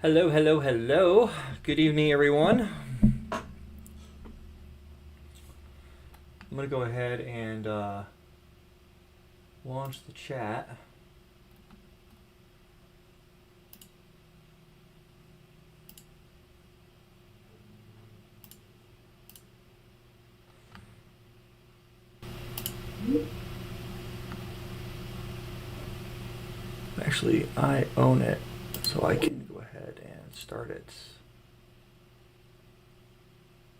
Hello, hello, hello. Good evening, everyone. I'm going to go ahead and launch the chat. Actually, I own it, so I can go ahead and start it.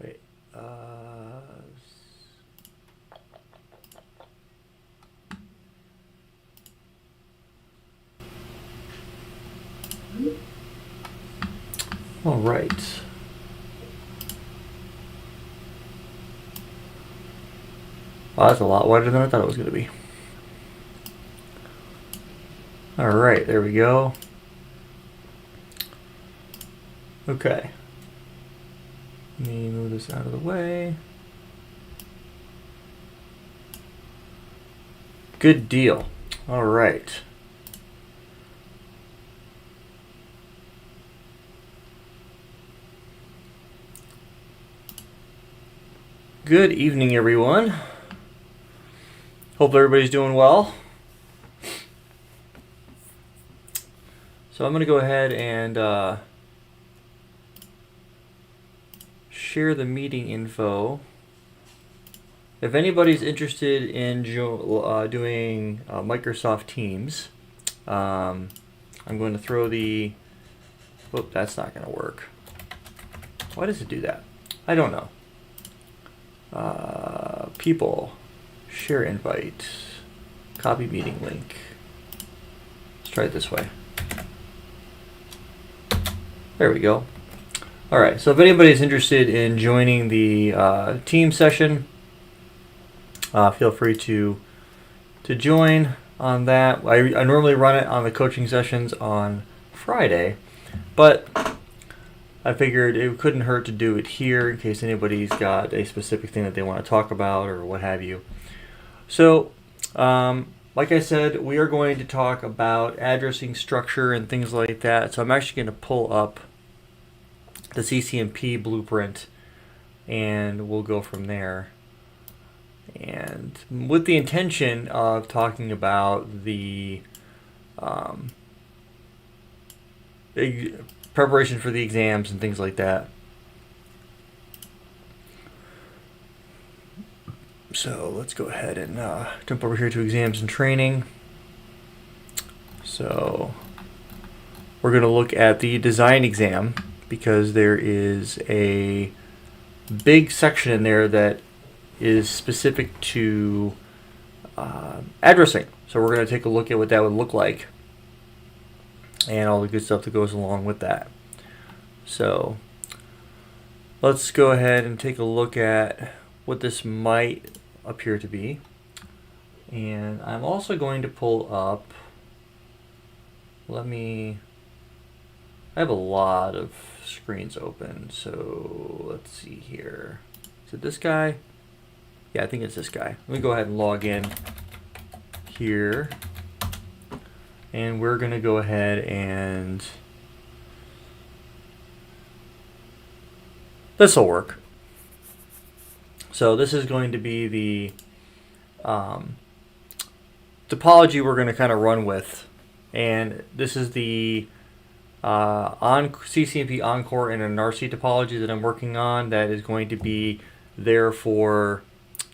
Wait. All right. Wow, that's a lot wider than I thought it was going to be. All right, there we go. Okay. Let me move this out of the way. Good deal. All right. Good evening, everyone. Hope everybody's doing well. So I'm going to go ahead and share the meeting info. If anybody's interested in doing Microsoft Teams, I'm going to throw the... Whoop, that's not going to work. Why does it do that? I don't know. People, share invite, copy meeting link. Let's try it this way. There we go. All right, so if anybody's interested in joining the team session, feel free to join on that. I normally run it on the coaching sessions on Friday, but I figured it couldn't hurt to do it here in case anybody's got a specific thing that they want to talk about or what have you. So, like I said, we are going to talk about addressing structure and things like that. So I'm actually going to pull up the CCNP blueprint and we'll go from there. And with the intention of talking about the preparation for the exams and things like that. So let's go ahead and jump over here to exams and training. So we're going to look at the design exam because there is a big section in there that is specific to addressing. So we're going to take a look at what that would look like and all the good stuff that goes along with that. So let's go ahead and take a look at what this might appear to be. And I'm also going to pull up, I have a lot of screens open, so let's see here. Is it this guy? Yeah, I think it's this guy. Let me go ahead and log in here. And we're going to go ahead and this will work. So this is going to be the topology we're going to kind of run with. And this is the CCNP Encore and an RC topology that I'm working on that is going to be there for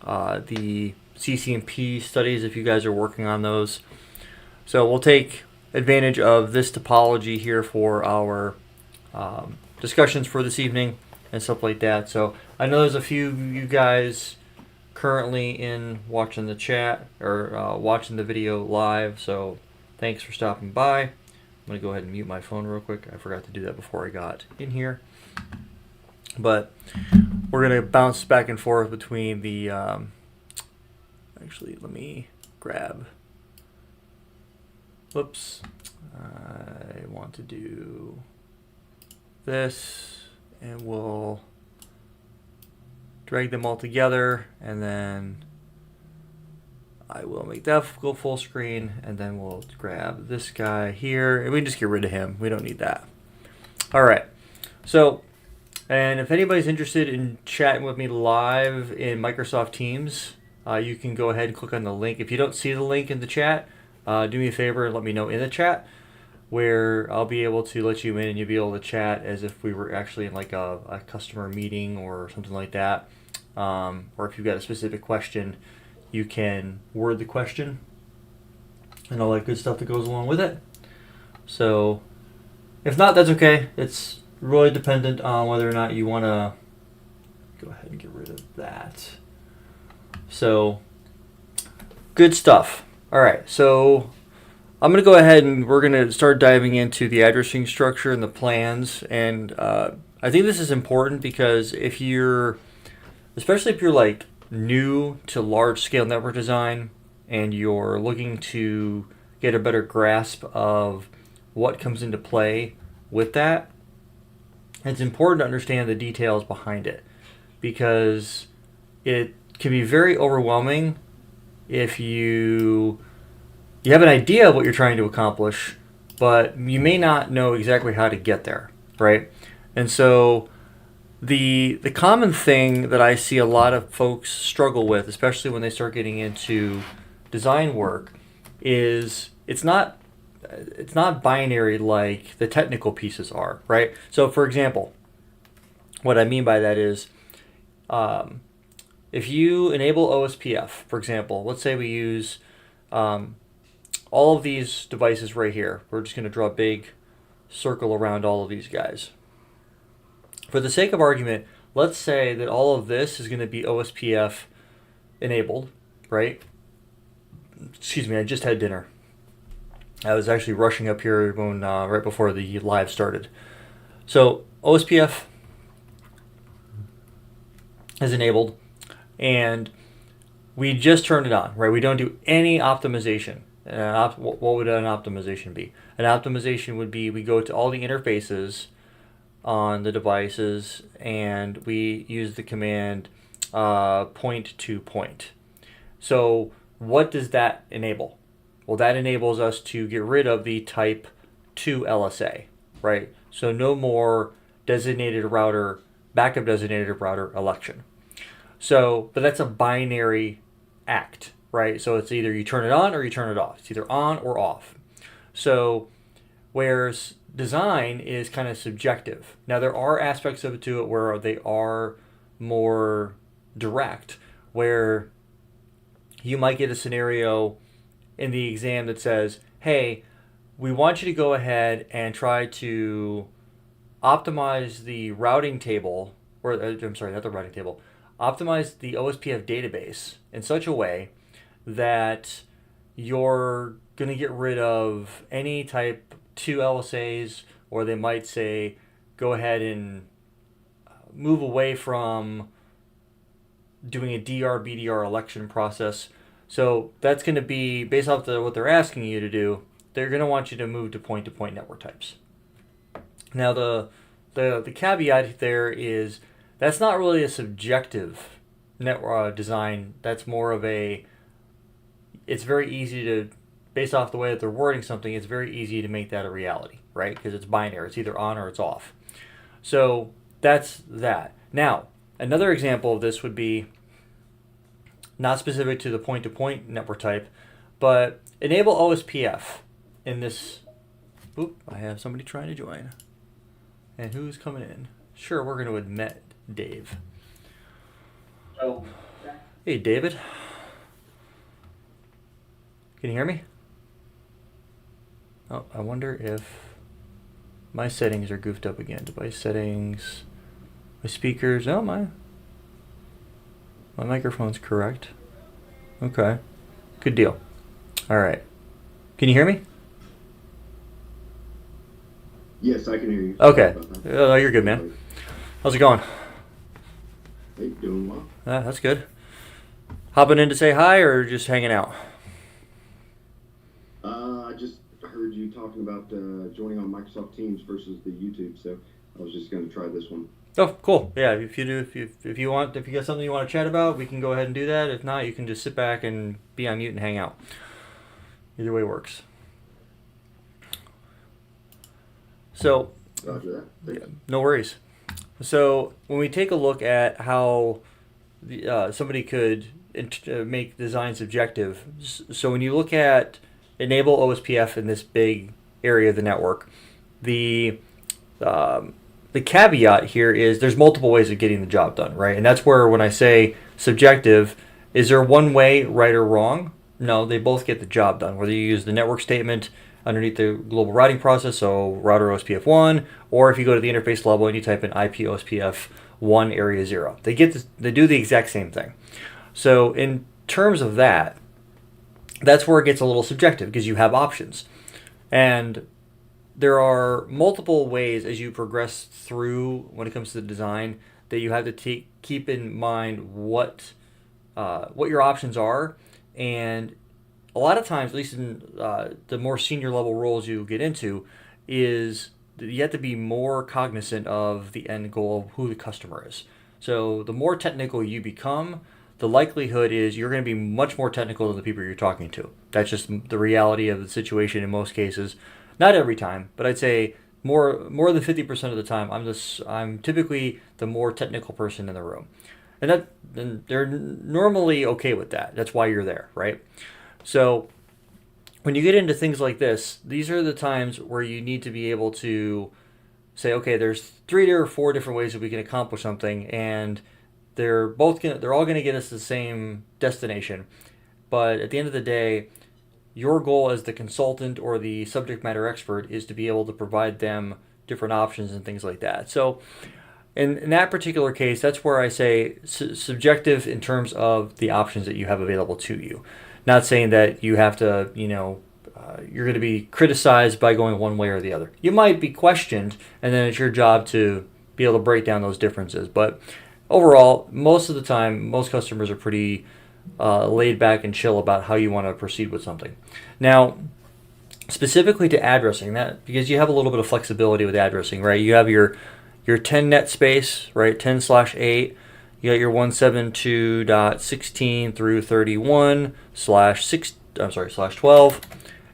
the CCNP studies if you guys are working on those. So we'll take advantage of this topology here for our discussions for this evening and stuff like that. So I know there's a few of you guys currently in watching the chat or watching the video live. So thanks for stopping by. I'm going to go ahead and mute my phone real quick. I forgot to do that before I got in here. But we're going to bounce back and forth between the... actually, let me grab... Whoops. I want to do this, and we'll drag them all together, and then I will make that go full screen, and then we'll grab this guy here, and we can just get rid of him. We don't need that. All right. So, and if anybody's interested in chatting with me live in Microsoft Teams, you can go ahead and click on the link. If you don't see the link in the chat, do me a favor and let me know in the chat, where I'll be able to let you in and you'll be able to chat as if we were actually in like a customer meeting or something like that. Or if you've got a specific question, you can word the question and all that good stuff that goes along with it. So if not, that's okay. It's really dependent on whether or not you want to go ahead and get rid of that. So good stuff. All right, so I'm going to go ahead and we're going to start diving into the addressing structure and the plans. And I think this is important because especially if you're like new to large scale network design and you're looking to get a better grasp of what comes into play with that, it's important to understand the details behind it, because it can be very overwhelming if you have an idea of what you're trying to accomplish, but you may not know exactly how to get there, right? And so the common thing that I see a lot of folks struggle with, especially when they start getting into design work, is it's not binary like the technical pieces are, right? So for example, what I mean by that is if you enable OSPF, for example, let's say we use all of these devices right here. We're just going to draw a big circle around all of these guys. For the sake of argument, let's say that all of this is going to be OSPF enabled, right? Excuse me, I just had dinner. I was actually rushing up here when right before the live started. So OSPF is enabled, and we just turned it on, right? We don't do any optimization. What would an optimization be? An optimization would be we go to all the interfaces on the devices and we use the command point to point. So what does that enable? Well, that enables us to get rid of the type 2 LSA, right? So no more designated router, backup designated router election. So, but that's a binary act, right? So it's either you turn it on or you turn it off. It's either on or off. So whereas design is kind of subjective. Now there are aspects of it to it where they are more direct, where you might get a scenario in the exam that says, hey, we want you to go ahead and try to optimize the routing table, or I'm sorry, not the routing table, optimize the OSPF database in such a way that you're going to get rid of any type 2 LSAs, or they might say go ahead and move away from doing a DR BDR election process. So that's going to be based off what they're asking you to do. They're going to want you to move to point-to-point network types. Now the caveat there is that's not really a subjective network design. That's more of it's very easy to, based off the way that they're wording something, it's very easy to make that a reality, right? Because it's binary. It's either on or it's off. So that's that. Now, another example of this would be not specific to the point-to-point network type, but enable OSPF in this. Oop, I have somebody trying to join. And who's coming in? Sure, we're going to admit Dave. Oh. Hey, David. Can you hear me? Oh, I wonder if my settings are goofed up again. Device settings, my speakers. Oh, my microphone's correct. Okay, good deal. All right. Can you hear me? Yes, I can hear you. Okay. Oh, you're good, man. How's it going? Hey, doing well. That's good. Hopping in to say hi or just hanging out? I just heard you talking about joining on Microsoft Teams versus the YouTube, so I was just going to try this one. Oh, cool. Yeah, if you got something you want to chat about, we can go ahead and do that. If not, you can just sit back and be on mute and hang out. Either way works. So, Roger that. Thanks. No worries. So when we take a look at how somebody could make design subjective, so when you look at enable OSPF in this big area of the network, the the caveat here is there's multiple ways of getting the job done, right? And that's where when I say subjective, is there one way, right or wrong? No, they both get the job done. Whether you use the network statement underneath the global routing process, so router OSPF 1, or if you go to the interface level and you type in IP OSPF 1 area 0. They do the exact same thing. So in terms of that, that's where it gets a little subjective because you have options. And there are multiple ways as you progress through when it comes to the design that you have to keep in mind what your options are. And a lot of times, at least in the more senior level roles you get into, is you have to be more cognizant of the end goal of who the customer is. So the more technical you become, the likelihood is you're going to be much more technical than the people you're talking to. That's just the reality of the situation in most cases. Not every time, but I'd say more than 50% of the time, I'm typically the more technical person in the room, and they're normally okay with that. That's why you're there, right? So when you get into things like this, these are the times where you need to be able to say, okay, there's 3 or 4 different ways that we can accomplish something, and they're all going to get us to the same destination. But at the end of the day, your goal as the consultant or the subject matter expert is to be able to provide them different options and things like that. So in that particular case, that's where I say subjective in terms of the options that you have available to you. Not saying that you have to, you're going to be criticized by going one way or the other. You might be questioned, and then it's your job to be able to break down those differences. But overall, most of the time, most customers are pretty laid back and chill about how you want to proceed with something. Now, specifically to addressing that, because you have a little bit of flexibility with addressing, right? You have your 10 net space, right? 10/8. You got your 172.16 through 31 /12,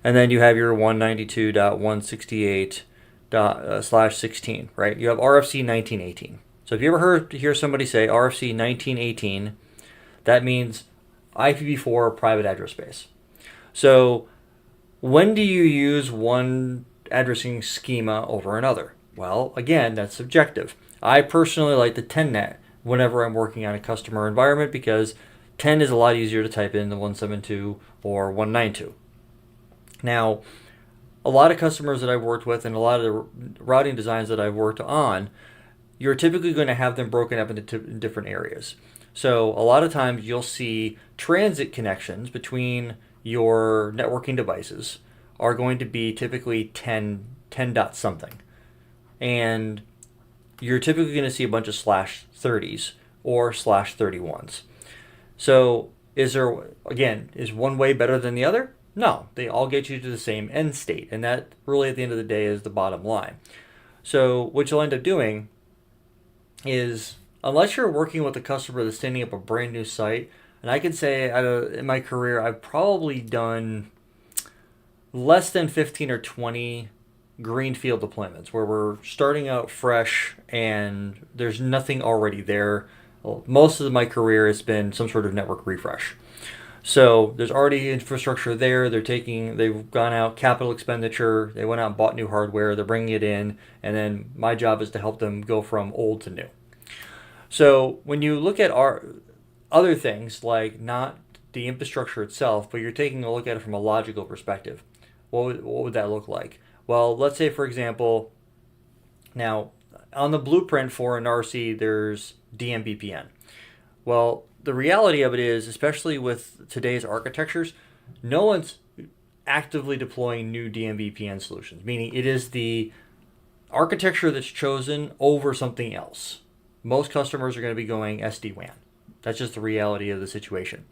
and then you have your 192.168/16, right? You have RFC 1918. So if you ever hear somebody say RFC 1918, that means IPv4 private address space. So when do you use one addressing schema over another? Well, again, that's subjective. I personally like the 10 net whenever I'm working on a customer environment because 10 is a lot easier to type in than 172 or 192. Now, a lot of customers that I've worked with and a lot of the routing designs that I've worked on, you're typically going to have them broken up into different areas. So a lot of times you'll see transit connections between your networking devices are going to be typically 10 dot something. And you're typically going to see a bunch of /30s or /31s. So is one way better than the other? No, they all get you to the same end state. And that really at the end of the day is the bottom line. So what you'll end up doing is, unless you're working with a customer that's standing up a brand new site, and I can say in my career, I've probably done less than 15 or 20 greenfield deployments where we're starting out fresh and there's nothing already there. Well, most of my career has been some sort of network refresh. So there's already infrastructure there. They've gone out, capital expenditure. They went out and bought new hardware. They're bringing it in. And then my job is to help them go from old to new. So when you look at our other things, like not the infrastructure itself, but you're taking a look at it from a logical perspective, what would that look like? Well, let's say, for example, now on the blueprint for an RC, there's DMVPN. Well, the reality of it is, especially with today's architectures, no one's actively deploying new DMVPN solutions, meaning it is the architecture that's chosen over something else. Most customers are going to be going SD-WAN. That's just the reality of the situation.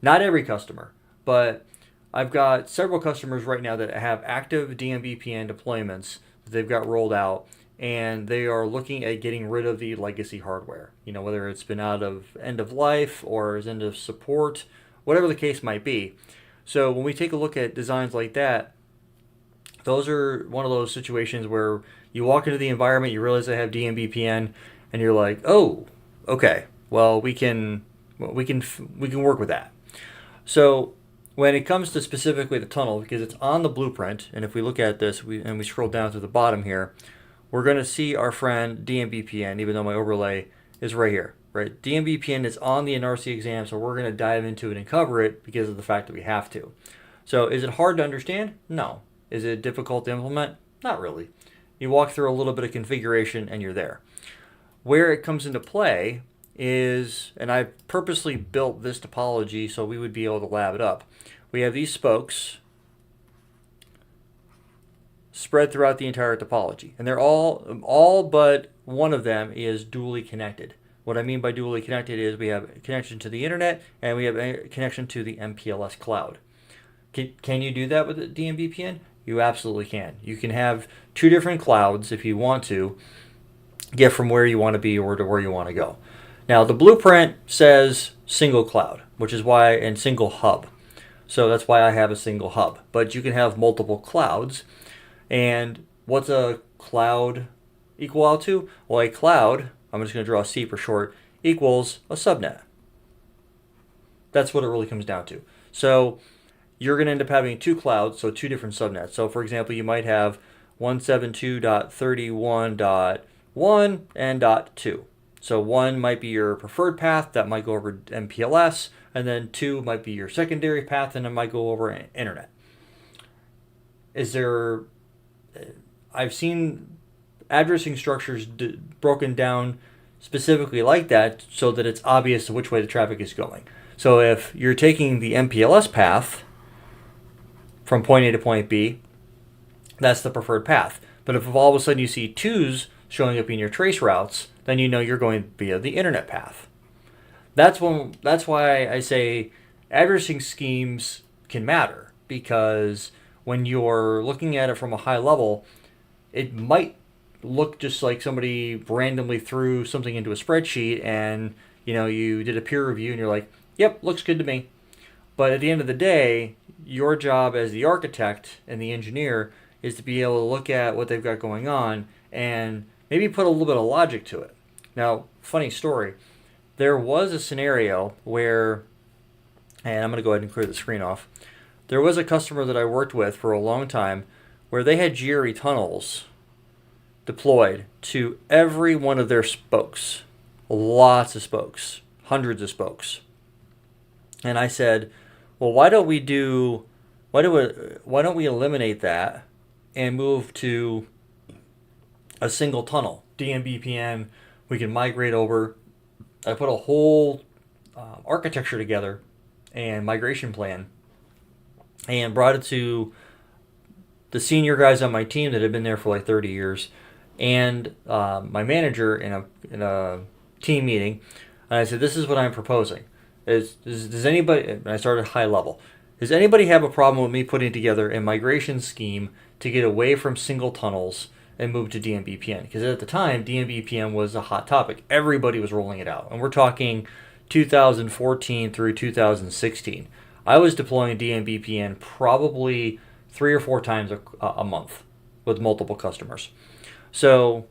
Not every customer, but I've got several customers right now that have active DMVPN deployments that they've got rolled out, and they are looking at getting rid of the legacy hardware. Whether it's been out of end of life or is end of support, whatever the case might be. So when we take a look at designs like that, Those are one of those situations where you walk into the environment, you realize they have DMVPN, and you're like, oh, okay, well we can work with that. So when it comes to specifically the tunnel, because it's on the blueprint, and if we look at this and we scroll down to the bottom here, we're going to see our friend DMVPN, even though my overlay is right here. Right, DMVPN is on the NRC exam, so we're going to dive into it and cover it because of the fact that we have to. So is it hard to understand? No. Is it difficult to implement? Not really. You walk through a little bit of configuration and you're there. Where it comes into play is, and I purposely built this topology so we would be able to lab it up. We have these spokes spread throughout the entire topology, and they're all but one of them is dually connected. What I mean by dually connected is we have a connection to the internet and we have a connection to the MPLS cloud. Can you do that with the DMVPN? You absolutely can. You can have two different clouds if you want to get from where you want to be or to where you want to go. Now the blueprint says single cloud, which is why, and single hub. So that's why I have a single hub. But you can have multiple clouds. And what's a cloud equal out to? Well, a cloud, I'm just going to draw C for short, equals a subnet. That's what it really comes down to. So you're going to end up having two clouds, so two different subnets. So for example, you might have 172.31.1 and .2. So 1 might be your preferred path, that might go over MPLS, and then 2 might be your secondary path, and it might go over internet. I've seen addressing structures broken down specifically like that so that it's obvious which way the traffic is going. So if you're taking the MPLS path from point A to point B, that's the preferred path. But if all of a sudden you see 2s showing up in your trace routes, then you know you're going via the internet path. That's why I say addressing schemes can matter, because when you're looking at it from a high level, it might look just like somebody randomly threw something into a spreadsheet and you did a peer review and you're like, yep, looks good to me. But at the end of the day, your job as the architect and the engineer is to be able to look at what they've got going on and maybe put a little bit of logic to it. Now, funny story, there was a scenario where, and I'm going to go ahead and clear the screen off. There was a customer that I worked with for a long time where they had GRE tunnels deployed to every one of their spokes. Lots of spokes, hundreds of spokes. And I said, well, why don't we eliminate that and move to a single tunnel, DMVPN. We can migrate over. I put a whole architecture together and migration plan and brought it to the senior guys on my team that had been there for like 30 years and my manager in a team meeting. And I said, this is what I'm proposing. Does anybody, and I started high level, does anybody have a problem with me putting together a migration scheme to get away from single tunnels and move to DMVPN? Because at the time, DMVPN was a hot topic. Everybody was rolling it out. And we're talking 2014 through 2016. I was deploying DMVPN probably 3 or 4 times a month with multiple customers. So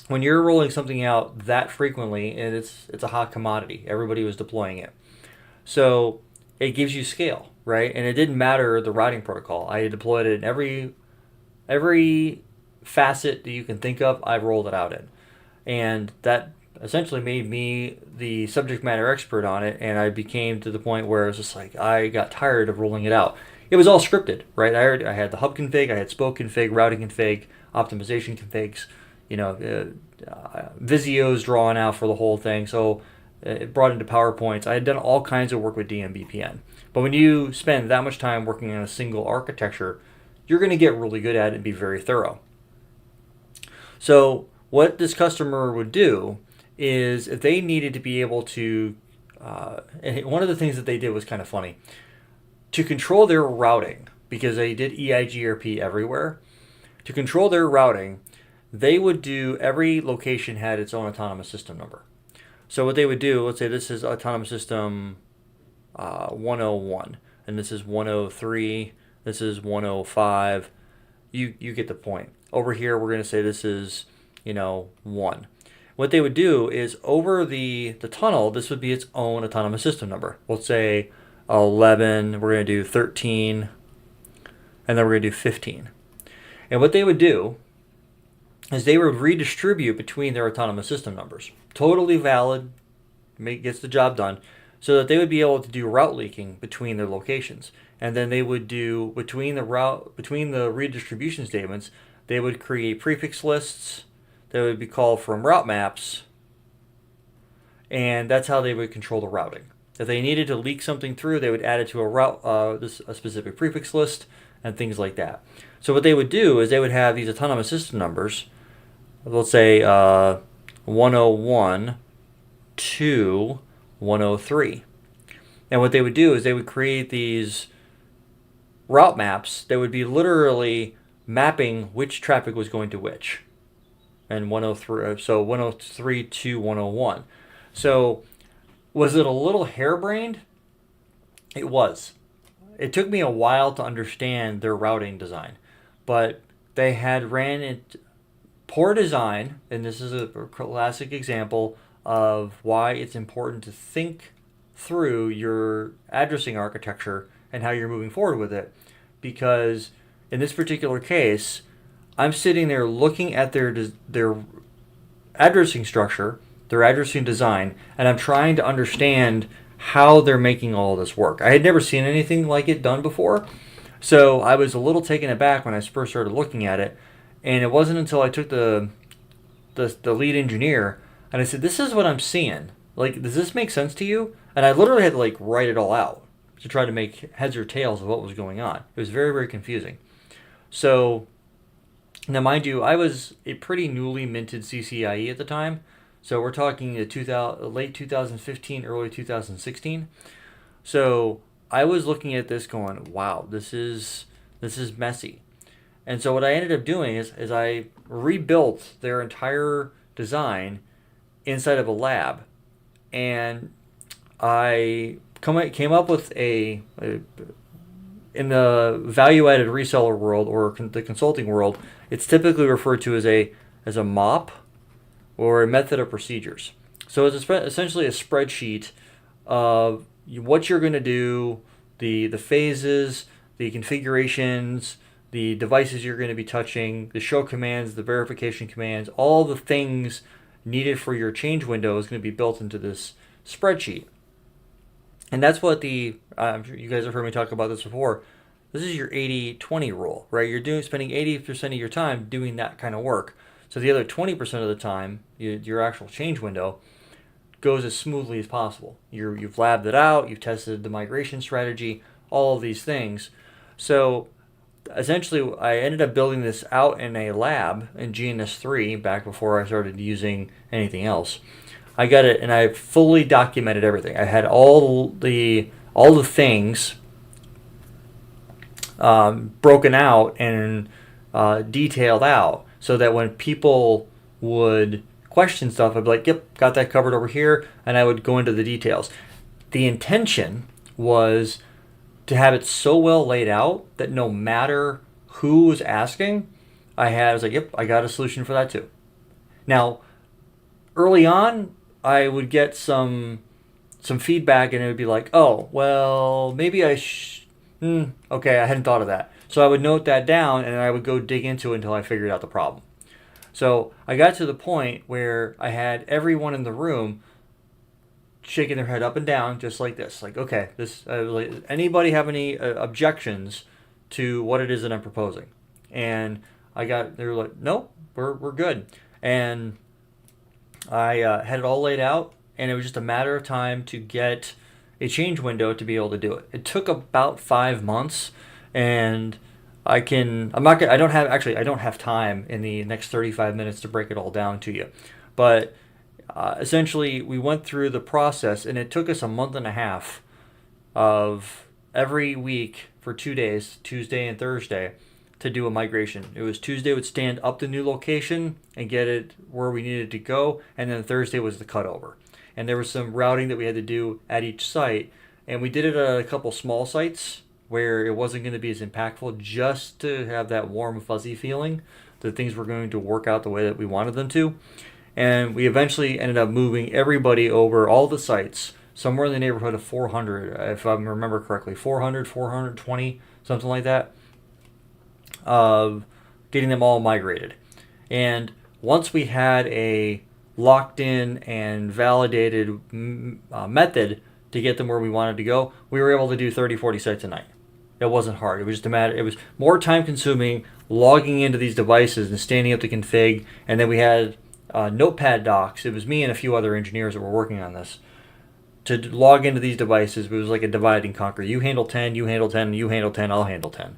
when you're rolling something out that frequently, and it's a hot commodity, everybody was deploying it. So it gives you scale, right? And it didn't matter the routing protocol. I deployed it in every facet that you can think of, I've rolled it out in. And that essentially made me the subject matter expert on it, and I became to the point where it was just like, I got tired of rolling it out. It was all scripted, right? I had the hub config, I had spoke config, routing config, optimization configs, Visio's drawn out for the whole thing. So it brought into PowerPoints. I had done all kinds of work with DMVPN. But when you spend that much time working on a single architecture, you're going to get really good at it and be very thorough. So what this customer would do is if they needed to be able to, and one of the things that they did was kind of funny, to control their routing, because they did EIGRP everywhere, to control their routing, they would do, every location had its own autonomous system number. So what they would do, let's say this is autonomous system 101, and this is 103, this is 105, you get the point. Over here, we're going to say this is, 1. What they would do is over the tunnel, this would be its own autonomous system number. We'll say 11, we're going to do 13, and then we're going to do 15. And what they would do is they would redistribute between their autonomous system numbers. Totally valid, gets the job done, so that they would be able to do route leaking between their locations. And then they would do, between the redistribution statements, they would create prefix lists that would be called from route maps, and that's how they would control the routing. If they needed to leak something through, they would add it to a specific prefix list and things like that. So what they would do is they would have these autonomous system numbers, let's say 101 to 103. And what they would do is they would create these route maps that would be literally mapping which traffic was going to which. And 103, so 103 to 101. So was it a little harebrained? It was. It took me a while to understand their routing design, but they had ran it poor design, and this is a classic example of why it's important to think through your addressing architecture and how you're moving forward with it. Because in this particular case, I'm sitting there looking at their addressing structure, their addressing design, and I'm trying to understand how they're making all of this work. I had never seen anything like it done before, so I was a little taken aback when I first started looking at it. And it wasn't until I took the lead engineer and I said, "This is what I'm seeing. Like, does this make sense to you?" And I literally had to write it all out to try to make heads or tails of what was going on. It was very, very confusing. So now, mind you, I was a pretty newly minted CCIE at the time. So we're talking late 2015, early 2016. So I was looking at this going, wow, this is messy. And so what I ended up doing is I rebuilt their entire design inside of a lab. And I came up with in the value-added reseller world or the consulting world, it's typically referred to as a MOP, or a method of procedures. So it's essentially a spreadsheet of what you're going to do, the phases, the configurations, the devices you're going to be touching, the show commands, the verification commands, all the things needed for your change window is going to be built into this spreadsheet. And that's what I'm sure you guys have heard me talk about this before. This is your 80-20 rule, right? You're spending 80% of your time doing that kind of work. So the other 20% of the time, your actual change window goes as smoothly as possible. You've labbed it out, you've tested the migration strategy, all of these things. So essentially, I ended up building this out in a lab in GNS3 back before I started using anything else. I got it, and I fully documented everything. I had all the things broken out and detailed out, so that when people would question stuff, I'd be like, yep, got that covered over here, and I would go into the details. The intention was to have it so well laid out that no matter who was asking, I was like, yep, I got a solution for that too. Now, early on, I would get some feedback, and it would be like, oh, well, maybe okay, I hadn't thought of that. So I would note that down, and I would go dig into it until I figured out the problem. So I got to the point where I had everyone in the room shaking their head up and down, just like this. Like, okay, anybody have any objections to what it is that I'm proposing? And they were like, nope, we're good. And I had it all laid out, and it was just a matter of time to get a change window to be able to do it. It took about 5 months, and I don't have time in the next 35 minutes to break it all down to you. But essentially, we went through the process, and it took us a month and a half of every week for 2 days, Tuesday and Thursday, to do a migration. It was Tuesday would stand up the new location and get it where we needed to go, and then Thursday was the cutover. And there was some routing that we had to do at each site, and we did it at a couple small sites where it wasn't going to be as impactful, just to have that warm, fuzzy feeling that things were going to work out the way that we wanted them to. And we eventually ended up moving everybody over, all the sites, somewhere in the neighborhood of 400, if I remember correctly, 400, 420, something like that, of getting them all migrated. And once we had a locked in and validated method to get them where we wanted to go, we were able to do 30, 40 sites a night. It wasn't hard. It was just a matter. It was more time consuming logging into these devices and standing up the config. And then we had notepad docs. It was me and a few other engineers that were working on this to log into these devices. It was like a divide and conquer. You handle 10, you handle 10, you handle 10, I'll handle 10.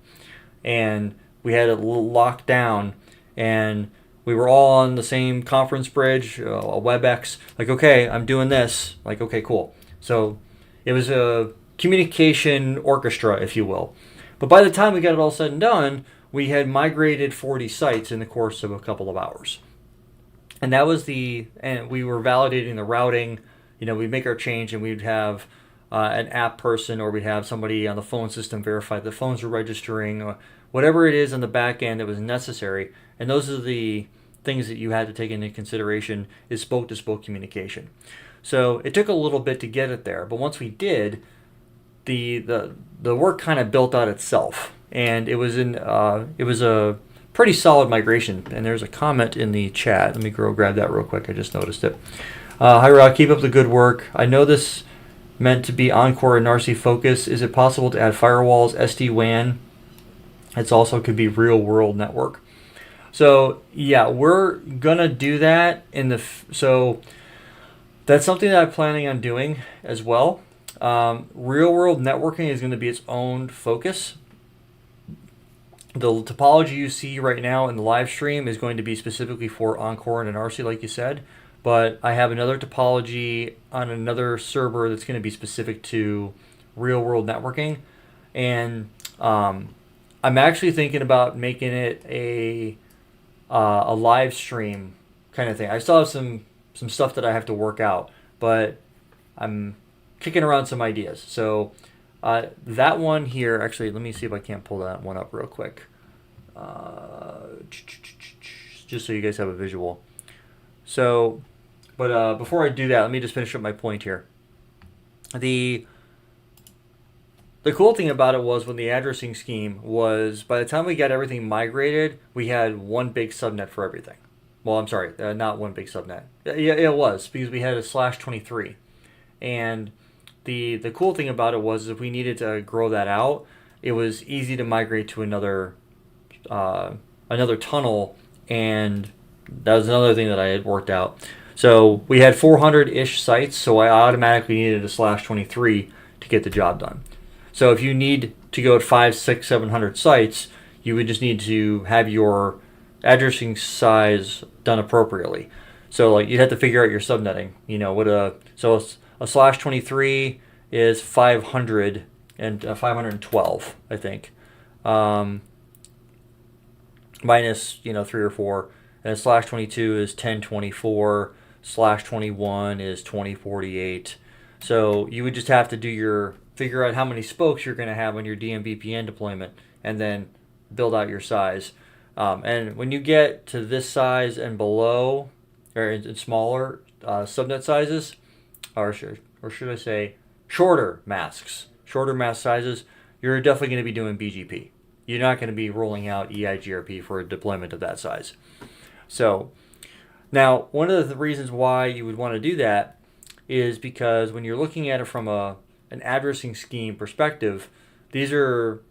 And we had it locked down, and we were all on the same conference bridge, a WebEx. Like, okay, I'm doing this. Like, okay, cool. So it was a communication orchestra, if you will. But by the time we got it all said and done, we had migrated 40 sites in the course of a couple of hours. And that was and we were validating the routing. We'd make our change, and we'd have an app person, or we'd have somebody on the phone system verify the phones were registering, or whatever it is on the back end that was necessary. And those are the things that you had to take into consideration, is spoke-to-spoke communication. So it took a little bit to get it there, but once we did, the work kind of built out itself, and it was a pretty solid migration. And there's a comment in the chat. Let me go grab that real quick. I just noticed it. Hi Rod, keep up the good work. I know this meant to be Encore and NARCI focus. Is it possible to add firewalls, SD-WAN? It also could be real world network. So yeah, we're gonna do that so that's something that I'm planning on doing as well. Real world networking is going to be its own focus. The topology you see right now in the live stream is going to be specifically for Encore and NARCI, like you said. But I have another topology on another server that's going to be specific to real world networking. And I'm actually thinking about making it a live stream kind of thing. I still have some stuff that I have to work out, but I'm kicking around some ideas. So that one here, actually, let me see if I can't pull that one up real quick. Just so you guys have a visual. So, but before I do that, let me just finish up my point here. The cool thing about it was, when the addressing scheme was, by the time we got everything migrated, we had one big subnet for everything. Well, I'm sorry, not one big subnet. Yeah, it was, because we had a /23. And the cool thing about it was, if we needed to grow that out, it was easy to migrate to another tunnel, and that was another thing that I had worked out. So we had 400-ish sites, so I automatically needed a /23 to get the job done. So if you need to go at 500, 600, 700 sites, you would just need to have your addressing size done appropriately. So like, you'd have to figure out your subnetting. So a /23 is 500 and 512, I think, minus 3 or 4, and a /22 is 1024, /21 is 2048. So you would just have to figure out how many spokes you're going to have on your DMVPN deployment, and then build out your size. And when you get to this size and below, or in smaller subnet sizes, or should I say shorter mask sizes, you're definitely going to be doing BGP. You're not going to be rolling out EIGRP for a deployment of that size. So now, one of the reasons why you would want to do that is because when you're looking at it from an addressing scheme perspective, these are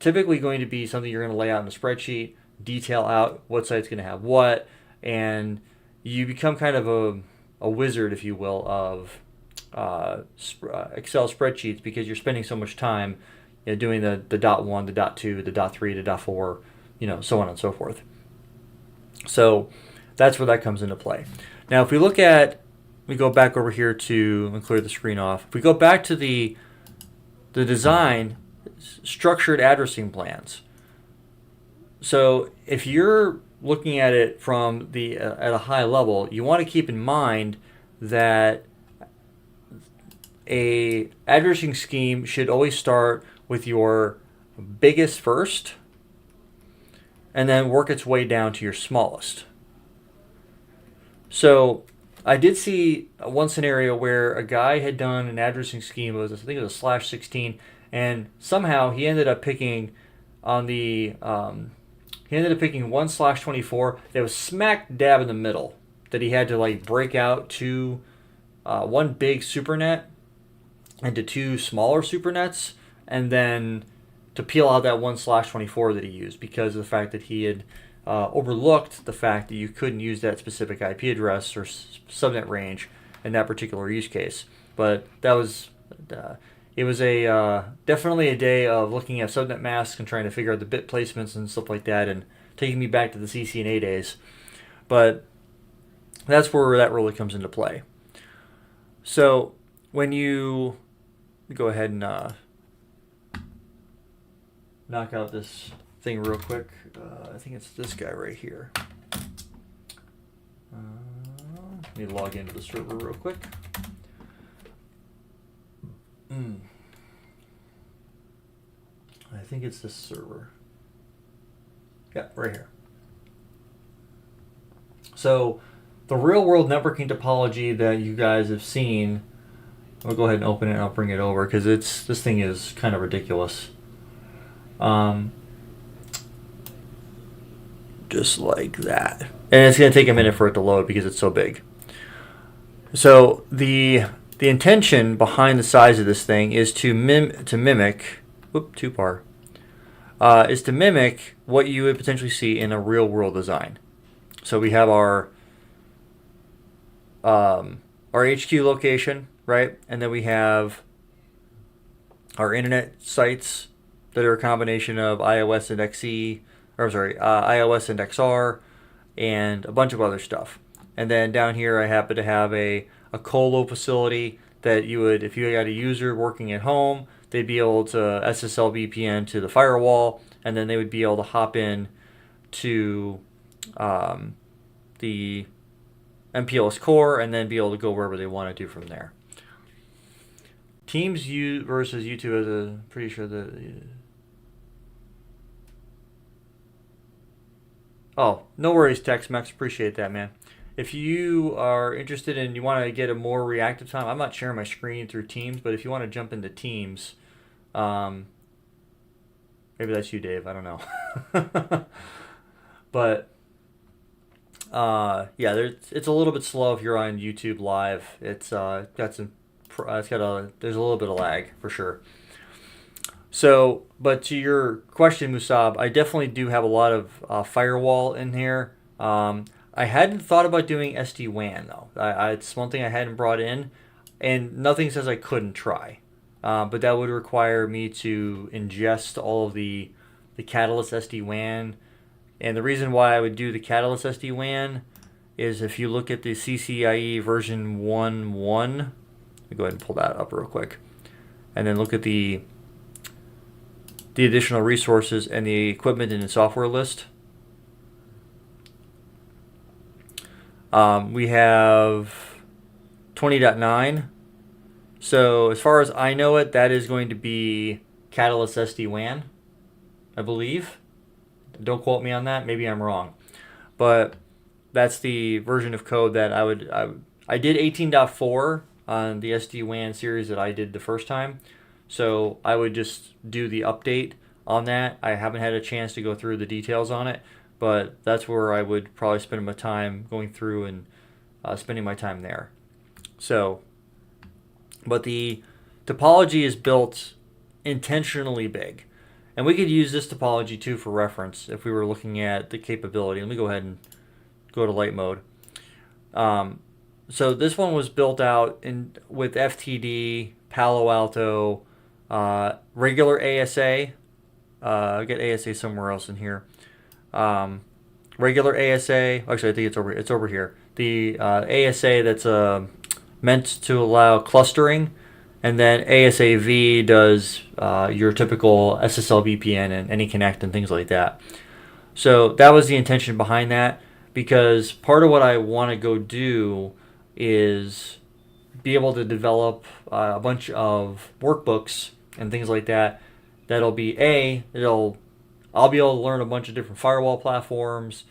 typically going to be something you're going to lay out in a spreadsheet, detail out what site's going to have what, and you become kind of a wizard, if you will, of Excel spreadsheets, because you're spending so much time doing the .1, the .2, the .3, the .4, so on and so forth. So that's where that comes into play. Now, if we go back over here and clear the screen off. If we go back to the design, structured addressing plans. So if you're looking at it from at a high level, you want to keep in mind that a addressing scheme should always start with your biggest first, and then work its way down to your smallest. So I did see one scenario where a guy had done an addressing scheme. I think it was a /16, and somehow he ended up picking on the he ended up picking 1/24 that was smack dab in the middle, that he had to like break out to one big supernet into two smaller supernets, and then to peel out that 1/24 that he used, because of the fact that he had overlooked the fact that you couldn't use that specific IP address or subnet range in that particular use case. But that was it was a definitely a day of looking at subnet masks and trying to figure out the bit placements and stuff like that, and taking me back to the CCNA days. But that's where that really comes into play. So when you go ahead and knock out this thing real quick. I think it's this guy right here. Let me log into the server real quick. I think it's this server. Yeah, right here. So the real world networking topology that you guys have seen, I'll go ahead and open it and I'll bring it over, because this thing is kind of ridiculous. Just like that. And it's going to take a minute for it to load because it's so big. So the intention behind the size of this thing is to mimic is to mimic what you would potentially see in a real world design. So we have our HQ location, right? And then we have our internet sites that are a combination of iOS and iOS and XR, and a bunch of other stuff. And then down here I happen to have a colo facility that you would, if you got a user working at home, they'd be able to SSL VPN to the firewall, and then they would be able to hop in to the MPLS core, and then be able to go wherever they want to do from there. Teams versus YouTube is a pretty sure that. Oh, no worries, Tex-Mex. Appreciate that, man. If you are interested and you want to get a more reactive time, I'm not sharing my screen through Teams, but if you want to jump into Teams, maybe that's you, Dave. I don't know. But yeah, it's a little bit slow if you're on YouTube Live. There's a little bit of lag for sure. So, but to your question, Musab, I definitely do have a lot of firewall in here. I hadn't thought about doing SD-WAN though. It's one thing I hadn't brought in, and nothing says I couldn't try. But that would require me to ingest all of the Catalyst SD-WAN. And the reason why I would do the Catalyst SD-WAN is if you look at the CCIE version 1.1, let me go ahead and pull that up real quick, and then look at the additional resources and the equipment in the software list. We have 20.9. So as far as I know it, that is going to be Catalyst SD-WAN, I believe. Don't quote me on that. Maybe I'm wrong. But that's the version of code that I did 18.4 on the SD-WAN series that I did the first time. So I would just do the update on that. I haven't had a chance to go through the details on it, but that's where I would probably spend my time going through and spending my time there. So, but the topology is built intentionally big. And we could use this topology too for reference if we were looking at the capability. Let me go ahead and go to light mode. So this one was built out with FTD, Palo Alto, regular ASA. I get ASA somewhere else in here. Regular ASA. Actually, I think it's over here. The ASA that's meant to allow clustering, and then ASAV does your typical SSL VPN and AnyConnect and things like that. So that was the intention behind that, because part of what I want to go do is be able to develop a bunch of workbooks and things like that that'll be I'll be able to learn a bunch of different firewall platforms,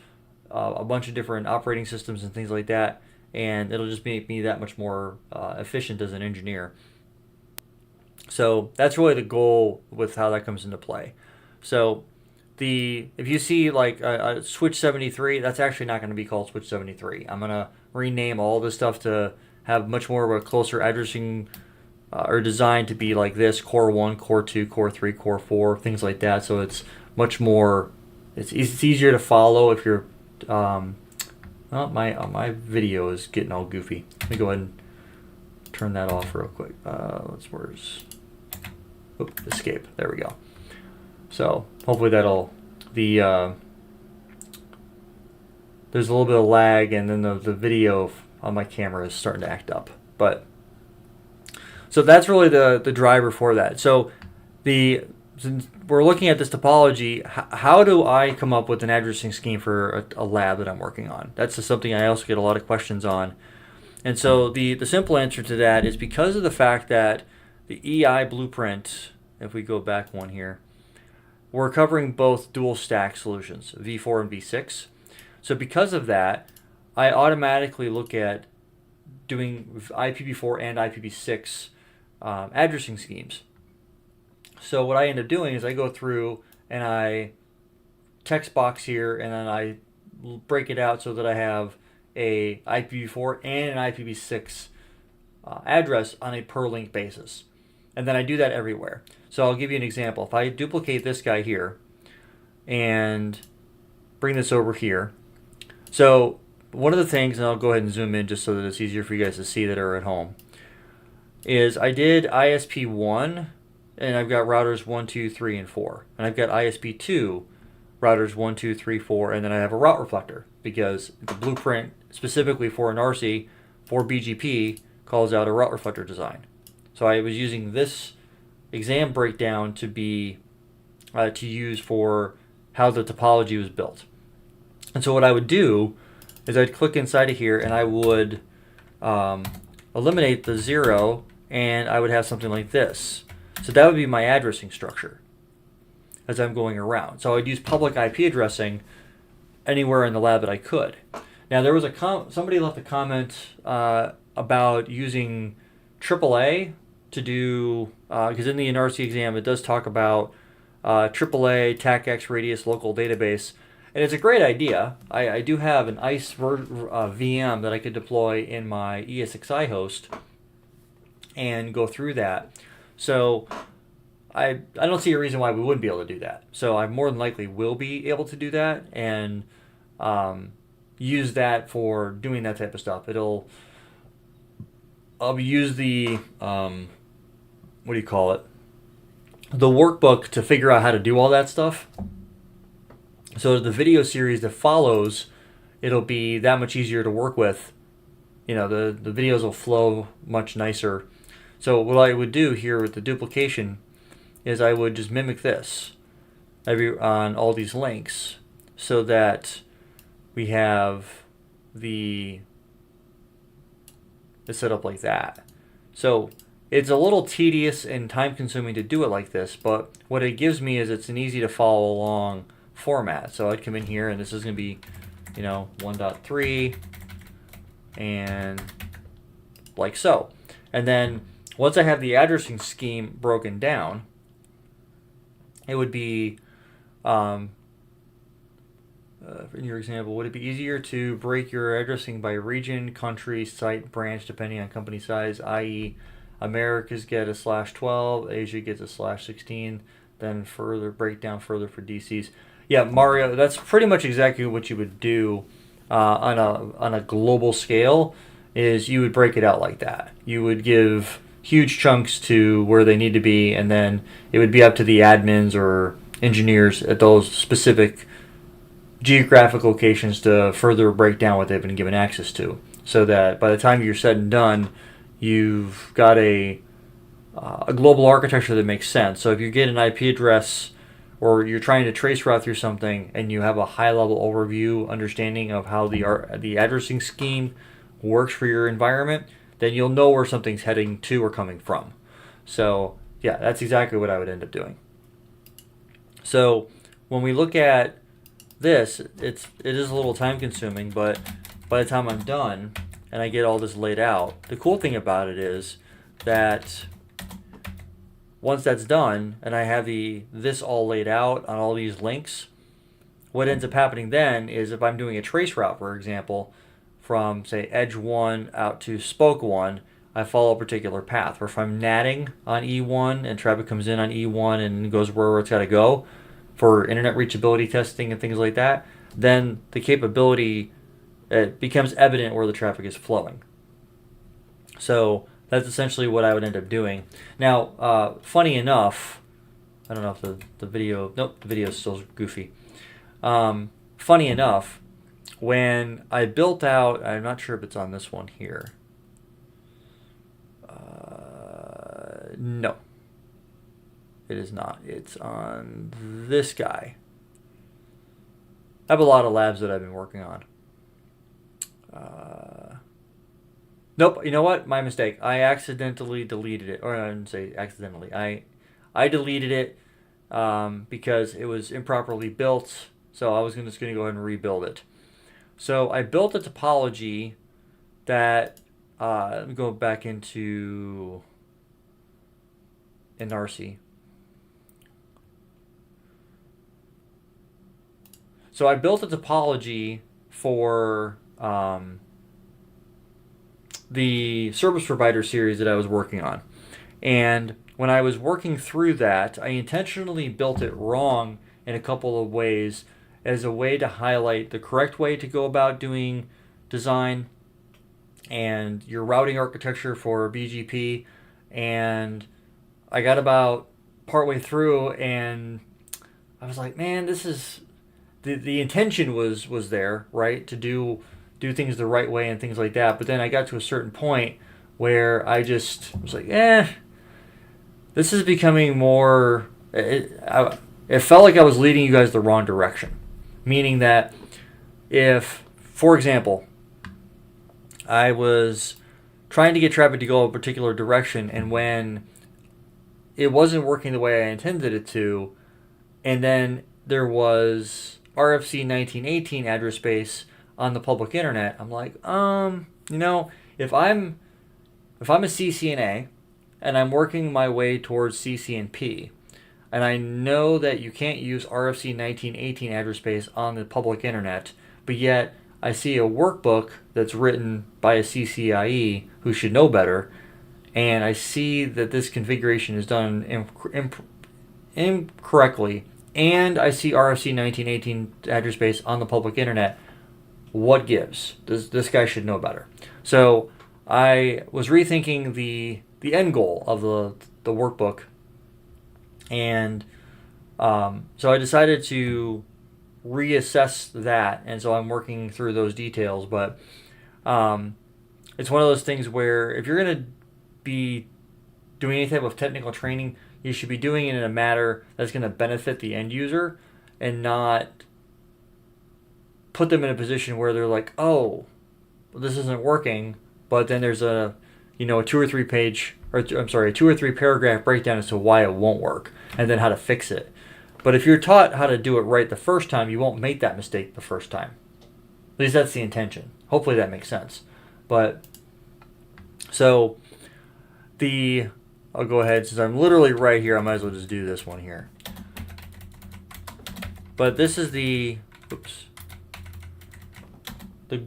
a bunch of different operating systems and things like that, and it'll just make me that much more efficient as an engineer. So that's really the goal with how that comes into play. So if you see like a Switch 73, that's actually not going to be called Switch 73. I'm going to rename all this stuff to have much more of a closer addressing or designed to be like this: Core 1, Core 2, Core 3, Core 4, things like that. So it's much more, it's easier to follow if you're, my video is getting all goofy. Let me go ahead and turn that off real quick. Escape. There we go. So hopefully there's a little bit of lag, and then the video on my camera is starting to act up. But so that's really the driver for that. So since we're looking at this topology, how do I come up with an addressing scheme for a lab that I'm working on? That's just something I also get a lot of questions on. And so the simple answer to that is because of the fact that the EI blueprint, if we go back one here, we're covering both dual stack solutions, V4 and V6. So because of that, I automatically look at doing IPv4 and IPv6 addressing schemes. So what I end up doing is I go through and I text box here, and then I break it out so that I have a IPv4 and an IPv6 address on a per link basis. And then I do that everywhere. So I'll give you an example. If I duplicate this guy here and bring this over here. So one of the things, and I'll go ahead and zoom in just so that it's easier for you guys to see that are at home, is I did ISP1, and I've got routers 1, 2, 3, and 4. And I've got ISP2, routers 1, 2, 3, 4, and then I have a route reflector, because the blueprint specifically for an RC for BGP calls out a route reflector design. So I was using this exam breakdown to use for how the topology was built. And so what I would do is I'd click inside of here, and I would eliminate the 0, and I would have something like this. So that would be my addressing structure as I'm going around. So I'd use public IP addressing anywhere in the lab that I could. Now there was somebody left a comment about using AAA to do, because in the NRC exam it does talk about AAA, TACX radius local database, and it's a great idea. I do have an ICE VM that I could deploy in my ESXi host and go through that. So I don't see a reason why we wouldn't be able to do that. So I more than likely will be able to do that and use that for doing that type of stuff. I'll use the the workbook to figure out how to do all that stuff. So the video series that follows, it'll be that much easier to work with. You know, the videos will flow much nicer. So what I would do here with the duplication is I would just mimic this on all these links so that we have the set up like that. So it's a little tedious and time consuming to do it like this, but what it gives me is it's an easy to follow along format. So I'd come in here, and this is going to be, 1.3 and like so. And then once I have the addressing scheme broken down, it would be, in your example, would it be easier to break your addressing by region, country, site, branch, depending on company size, i.e. Americas get a /12, Asia gets a /16, then break down further for DCs. Yeah, Mario, that's pretty much exactly what you would do on a global scale, is you would break it out like that. You would give huge chunks to where they need to be, and then it would be up to the admins or engineers at those specific geographic locations to further break down what they've been given access to, so that by the time you're said and done, you've got a global architecture that makes sense. So if you get an IP address, or you're trying to trace route through something, and you have a high-level overview understanding of how the addressing scheme works for your environment, then you'll know where something's heading to or coming from. So yeah, that's exactly what I would end up doing. So when we look at this, it is a little time consuming, but by the time I'm done and I get all this laid out, the cool thing about it is that once that's done and I have this all laid out on all these links, what ends up happening then is if I'm doing a trace route, for example, from say edge 1 out to spoke 1, I follow a particular path. Or if I'm natting on E1 and traffic comes in on E1 and goes where it's got to go for internet reachability testing and things like that, then the capability, it becomes evident where the traffic is flowing. So that's essentially what I would end up doing. Now, funny enough, I don't know if the video, nope, the video is still goofy. Funny enough, when I built out, I'm not sure if it's on this one here. No, it is not. It's on this guy. I have a lot of labs that I've been working on. Nope, you know what? My mistake. I accidentally deleted it. Or I didn't say accidentally. I deleted it because it was improperly built. So I was just going to go ahead and rebuild it. So I built a topology that, let me go back into NRC. So I built a topology for the service provider series that I was working on. And when I was working through that, I intentionally built it wrong in a couple of ways as a way to highlight the correct way to go about doing design and your routing architecture for BGP. And I got about partway through and I was like, man, this is the intention was there, right, to do things the right way and things like that. But then I got to a certain point where I just was like, this is becoming more. It felt like I was leading you guys the wrong direction. Meaning that if, for example, I was trying to get traffic to go a particular direction, and when it wasn't working the way I intended it to, and then there was RFC 1918 address space on the public internet, I'm like, if I'm a CCNA and I'm working my way towards CCNP, and I know that you can't use RFC 1918 address space on the public internet, but yet I see a workbook that's written by a CCIE who should know better, and I see that this configuration is done incorrectly, and I see RFC 1918 address space on the public internet. What gives? This guy should know better. So I was rethinking the end goal of the workbook, and so I decided to reassess that, and so I'm working through those details. But it's one of those things where if you're going to be doing any type of technical training, you should be doing it in a manner that's going to benefit the end user and not put them in a position where they're like, oh, this isn't working, but then there's a 2 or 3 page, or I'm sorry, a 2 or 3 paragraph breakdown as to why it won't work and then how to fix it. But if you're taught how to do it right the first time, you won't make that mistake the first time. At least that's the intention. Hopefully that makes sense. But so I'll go ahead, since I'm literally right here, I might as well just do this one here. But this is the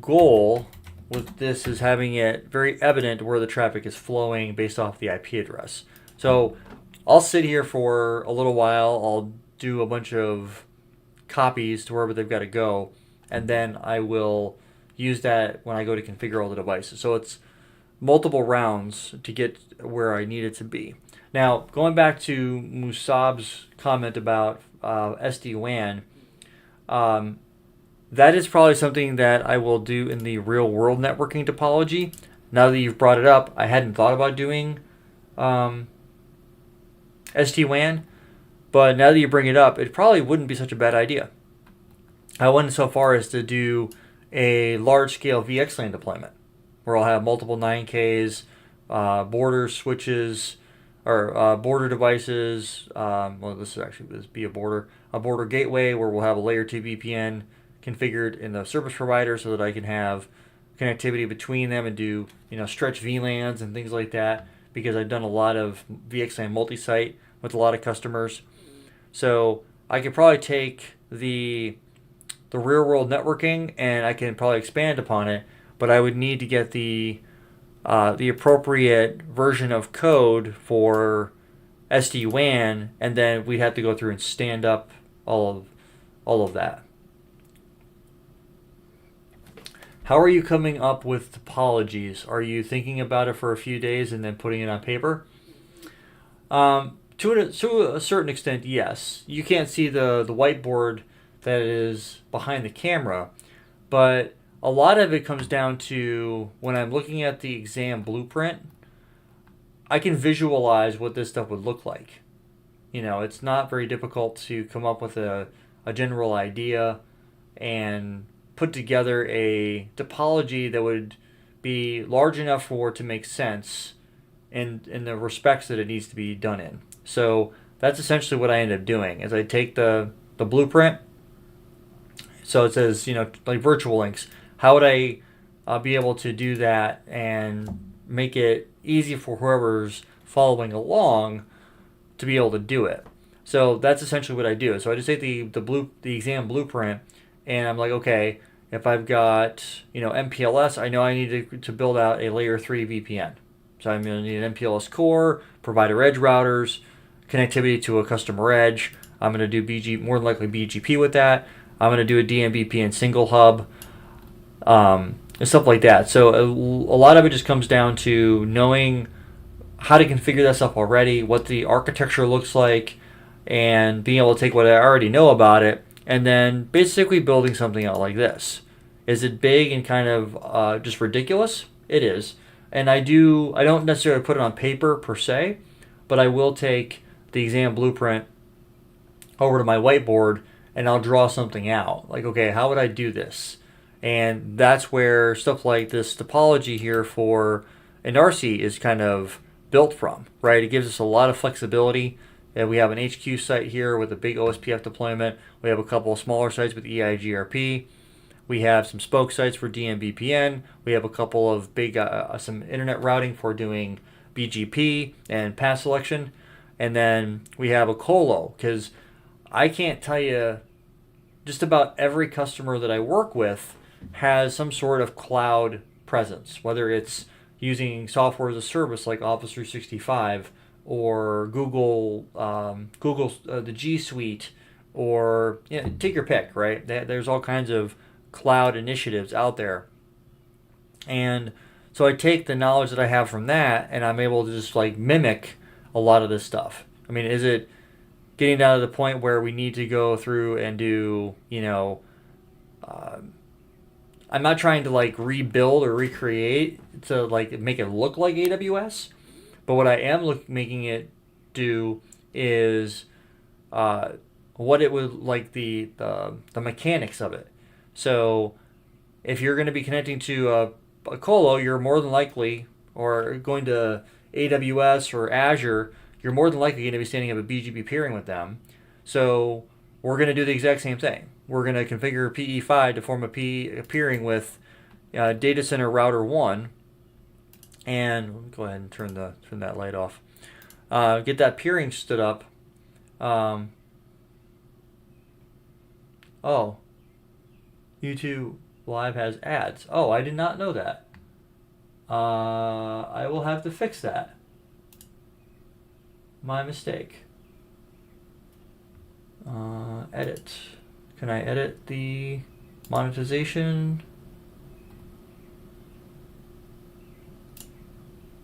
goal with this is having it very evident where the traffic is flowing based off the IP address. So I'll sit here for a little while, I'll do a bunch of copies to wherever they've got to go, and then I will use that when I go to configure all the devices. So it's multiple rounds to get where I need it to be. Now, going back to Musab's comment about SD-WAN, that is probably something that I will do in the real-world networking topology. Now that you've brought it up, I hadn't thought about doing SD-WAN, but now that you bring it up, it probably wouldn't be such a bad idea. I went so far as to do a large-scale VXLAN deployment, where I'll have multiple 9Ks, borders, switches, or border devices. Well, this be a border gateway where we'll have a layer 2 VPN configured in the service provider so that I can have connectivity between them and do stretch VLANs and things like that, because I've done a lot of VXLAN multi-site with a lot of customers. So I could probably take the real world networking and I can probably expand upon it, but I would need to get the appropriate version of code for SD-WAN, and then we'd have to go through and stand up all of that. How are you coming up with topologies? Are you thinking about it for a few days and then putting it on paper? To a certain extent, yes. You can't see the whiteboard that is behind the camera, but a lot of it comes down to when I'm looking at the exam blueprint, I can visualize what this stuff would look like. It's not very difficult to come up with a general idea and put together a topology that would be large enough for it to make sense in the respects that it needs to be done in. So that's essentially what I end up doing, is I take the blueprint. So it says, like virtual links. How would I be able to do that and make it easy for whoever's following along to be able to do it? So that's essentially what I do. So I just take the exam blueprint, and I'm like, okay, if I've got MPLS, I know I need to build out a layer 3 VPN. So I'm going to need an MPLS core, provider edge routers, connectivity to a customer edge. I'm going to do more than likely BGP with that. I'm going to do a DMVPN single hub, and stuff like that. So a lot of it just comes down to knowing how to configure that stuff already, what the architecture looks like, and being able to take what I already know about it, and then basically building something out like this. Is it big and kind of just ridiculous? It is. And I don't necessarily put it on paper per se, but I will take the exam blueprint over to my whiteboard and I'll draw something out. Like, okay, how would I do this? And that's where stuff like this topology here for an RC is kind of built from, right? It gives us a lot of flexibility. We have an HQ site here with a big OSPF deployment. We have a couple of smaller sites with EIGRP. We have some spoke sites for DMVPN. We have a couple of big, some internet routing for doing BGP and path selection. And then we have a colo, because I can't tell you, just about every customer that I work with has some sort of cloud presence, whether it's using software as a service like Office 365 or Google, the G Suite, or take your pick, right? There's all kinds of cloud initiatives out there. And so I take the knowledge that I have from that and I'm able to just like mimic a lot of this stuff. I mean, is it getting down to the point where we need to go through and do, I'm not trying to like rebuild or recreate to like make it look like AWS, but what I am making it do is what it would like the mechanics of it. So if you're going to be connecting to a colo, you're more than likely, or going to AWS or Azure, you're more than likely going to be standing up a BGP peering with them. So we're going to do the exact same thing. We're going to configure PE5 to form a peering with data center router 1. And let me go ahead and turn that light off. Get that peering stood up. Oh, YouTube Live has ads. Oh, I did not know that. I will have to fix that. My mistake. Edit. Can I edit the monetization?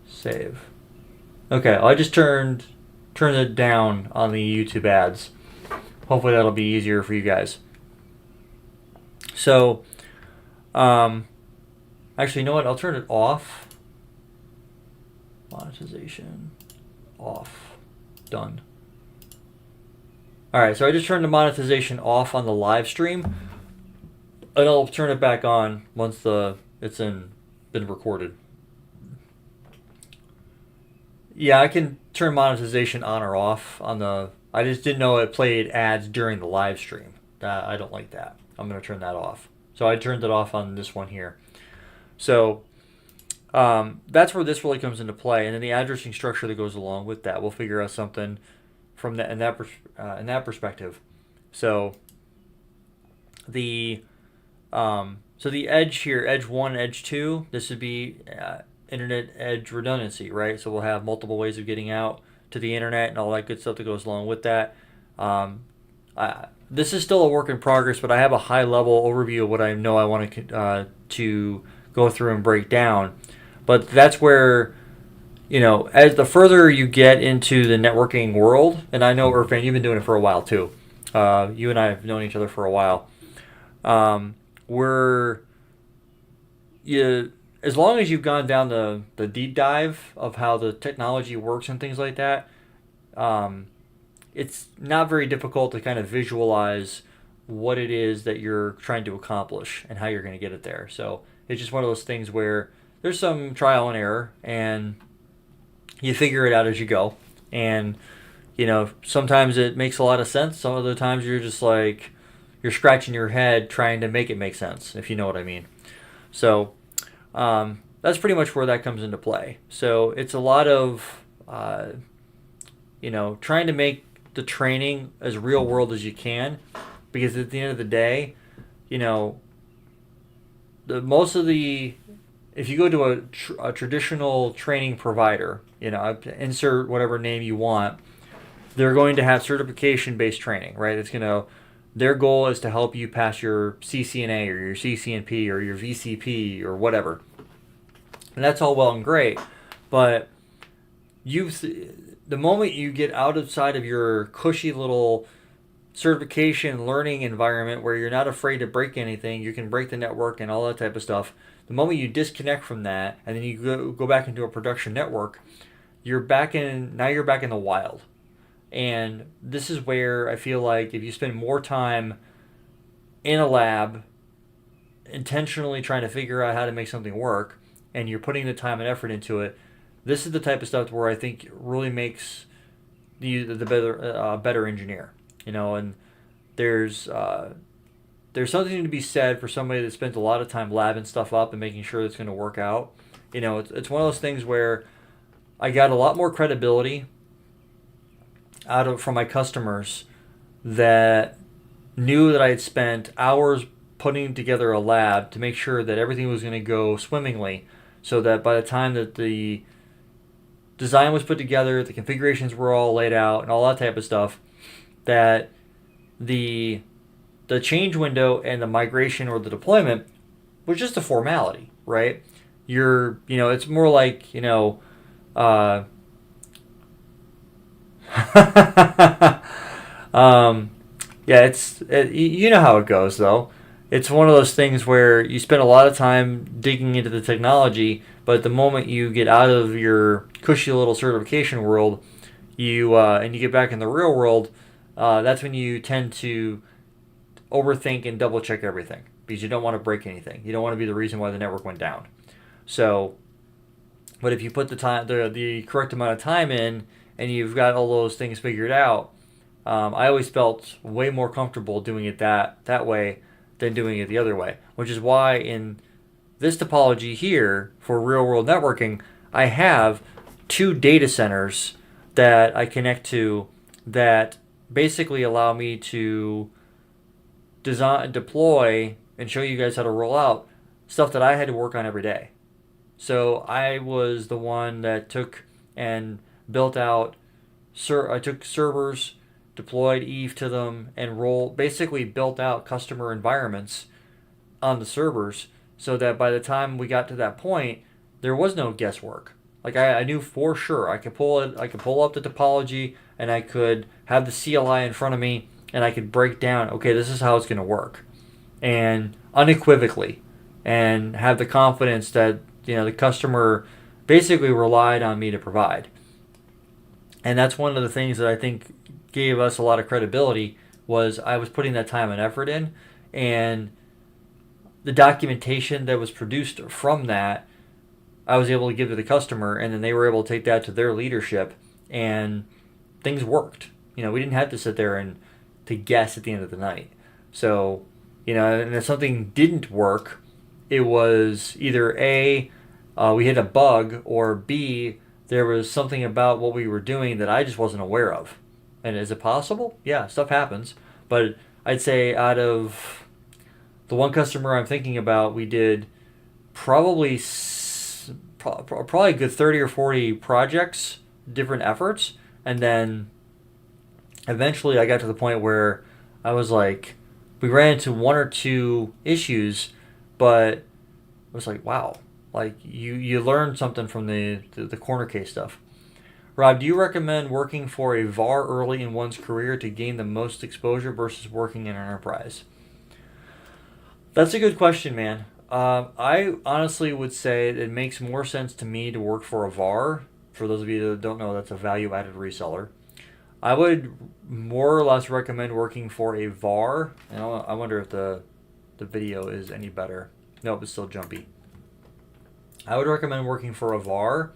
Save. Okay, I just turned it down on the YouTube ads. Hopefully that'll be easier for you guys. So, actually, you know what? I'll turn it off. Monetization off. Done. Alright, so I just turned the monetization off on the live stream, and I'll turn it back on once it's been recorded. Yeah, I can turn monetization on or off on the. I just didn't know it played ads during the live stream. I don't like that. I'm gonna turn that off. So I turned it off on this one here. So that's where this really comes into play, and then the addressing structure that goes along with that. We'll figure out something from that in that perspective. So the so the edge here, edge one, edge two. This would be internet edge redundancy, right? So we'll have multiple ways of getting out to the internet and all that good stuff that goes along with that. This is still a work in progress, but I have a high level overview of what I know I want to go through and break down. But that's where, as the further you get into the networking world, and I know, Irfan, you've been doing it for a while too. You and I have known each other for a while. As long as you've gone down the deep dive of how the technology works and things like that, it's not very difficult to kind of visualize what it is that you're trying to accomplish and how you're going to get it there. So it's just one of those things where there's some trial and error, and you figure it out as you go. And sometimes it makes a lot of sense. Some of the times you're just like you're scratching your head trying to make it make sense, if you know what I mean. So that's pretty much where that comes into play. So it's a lot of trying to make the training as real world as you can, because at the end of the day, if you go to a traditional training provider, insert whatever name you want, they're going to have certification-based training, right? Their goal is to help you pass your CCNA or your CCNP or your VCP or whatever. And that's all well and great, but the moment you get outside of your cushy little certification learning environment where you're not afraid to break anything, you can break the network and all that type of stuff. The moment you disconnect from that and then you go back into a production network, you're back in the wild. And this is where I feel like if you spend more time in a lab intentionally trying to figure out how to make something work, and you're putting the time and effort into it, this is the type of stuff where I think really makes the better engineer. And there's something to be said for somebody that spends a lot of time labbing stuff up and making sure it's going to work out. It's one of those things where I got a lot more credibility from my customers that knew that I had spent hours putting together a lab to make sure that everything was going to go swimmingly, so that by the time that the design was put together, the configurations were all laid out and all that type of stuff, that the change window and the migration or the deployment was just a formality, right? It's more like, you know how it goes though. It's one of those things where you spend a lot of time digging into the technology, but the moment you get out of your cushy little certification world, and you get back in the real world, that's when you tend to overthink and double check everything, because you don't want to break anything. You don't want to be the reason why the network went down. So, but if you put the correct amount of time in, and you've got all those things figured out, I always felt way more comfortable doing it that way than doing it the other way, which is why in this topology here for real world networking, I have 2 data centers that I connect to that basically allow me to design, deploy, and show you guys how to roll out stuff that I had to work on every day. So I was the one that took and built out, I took servers, deployed Eve to them, and basically built out customer environments on the servers, so that by the time we got to that point, there was no guesswork. Like I knew for sure I could pull up the topology, and I could have the CLI in front of me, and I could break down, okay, this is how it's going to work, and unequivocally, and have the confidence that the customer basically relied on me to provide. And that's one of the things that I think gave us a lot of credibility, was I was putting that time and effort in, and the documentation that was produced from that I was able to give to the customer, and then they were able to take that to their leadership, and things worked. We didn't have to sit there and to guess at the end of the night. So, and if something didn't work, it was either A, we hit a bug, or B, there was something about what we were doing that I just wasn't aware of. And is it possible? Yeah, stuff happens. But I'd say out of the one customer I'm thinking about, we did probably a good 30 or 40 projects, different efforts, and then eventually I got to the point where I was like, we ran into one or two issues, but I was like, wow, like you learned something from the corner case stuff. Rob, do you recommend working for a VAR early in one's career to gain the most exposure versus working in an enterprise? That's a good question, man. I honestly would say it makes more sense to me to work for a VAR. For those of you that don't know, that's a value-added reseller. I would more or less recommend working for a VAR. And I wonder if the video is any better. Nope, it's still jumpy. I would recommend working for a VAR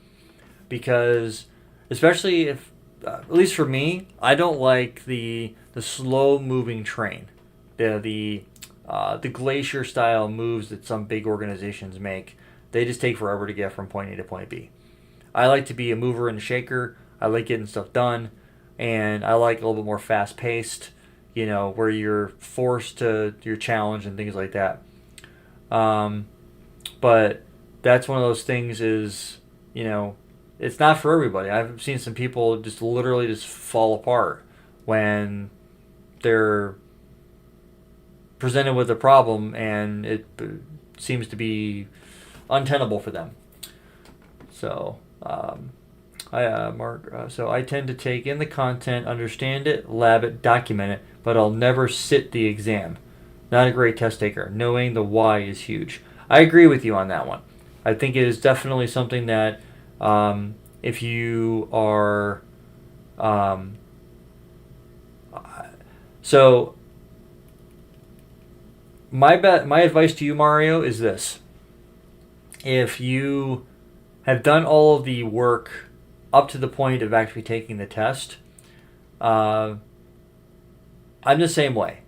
because, especially if, at least for me, I don't like the slow-moving train, the glacier style moves that some big organizations make. They just take forever to get from point A to point B. I like to be a mover and a shaker. I like getting stuff done, and I like a little bit more fast paced, where you're forced to your challenge and things like that. But that's one of those things is, it's not for everybody. I've seen some people just literally just fall apart when they're presented with a problem and it seems to be untenable for them. So, I tend to take in the content, understand it, lab it, document it, but I'll never sit the exam. Not a great test taker. Knowing the why is huge. I agree with you on that one. I think it is definitely something that if you are so my advice to you, Mario, is this: if you have done all of the work up to the point of actually taking the test, I'm the same way,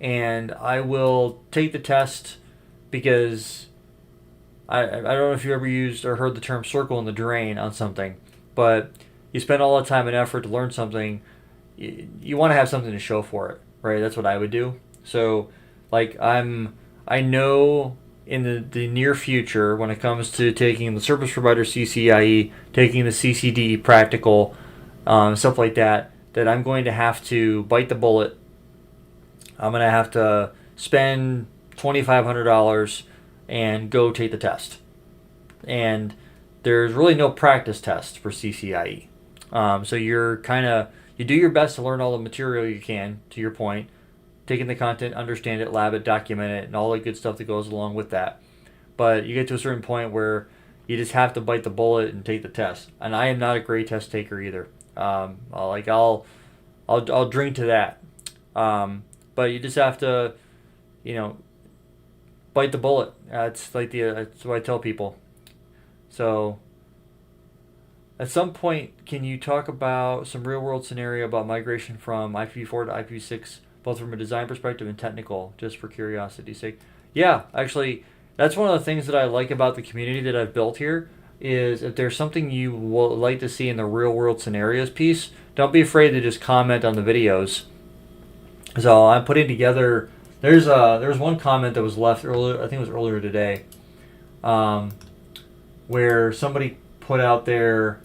and I will take the test because I don't know if you ever used or heard the term circle in the drain on something, but you spend all the time and effort to learn something. You want to have something to show for it, right? That's what I would do. So, like, I know in the near future, when it comes to taking the service provider CCIE, taking the CCDE practical, stuff like that I'm going to have to bite the bullet. I'm going to have to spend $2,500 and go take the test. And there's really no practice test for CCIE. So you do your best to learn all the material you can, to your point, taking the content, understand it, lab it, document it, and all the good stuff that goes along with that. But you get to a certain point where you just have to bite the bullet and take the test. And I am not a great test taker either. I'll drink to that. But you just have to, bite the bullet. That's what I tell people. So, at some point, can you talk about some real world scenario about migration from IPv4 to IPv6, both from a design perspective and technical, just for curiosity's sake? Yeah, actually, that's one of the things that I like about the community that I've built here, is if there's something you would like to see in the real world scenarios piece, don't be afraid to just comment on the videos. So I'm putting together, there's one comment that was left earlier, I think it was earlier today, where somebody put out there,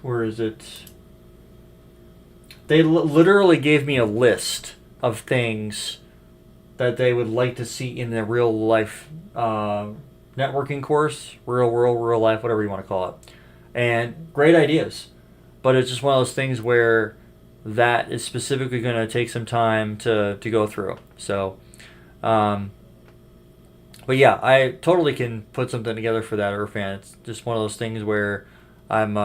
where is it? They literally gave me a list of things that they would like to see in the real life networking course, real world, real life, whatever you want to call it. And great ideas. But it's just one of those things where that is specifically going to take some time to go through. So, but yeah, I totally can put something together for that, Irfan. It's just one of those things where I'm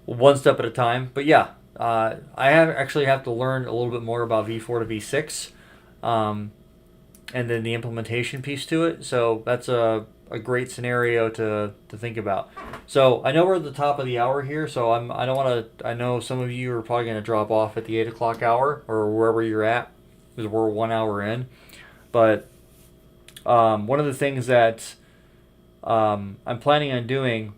one step at a time. But yeah, actually have to learn a little bit more about V4 to V6, and then the implementation piece to it. So that's a great scenario to think about. So I know we're at the top of the hour here, so I don't want to. I know some of you are probably going to drop off at the 8 o'clock hour or wherever you're at, because we're 1 hour in. But one of the things that I'm planning on doing,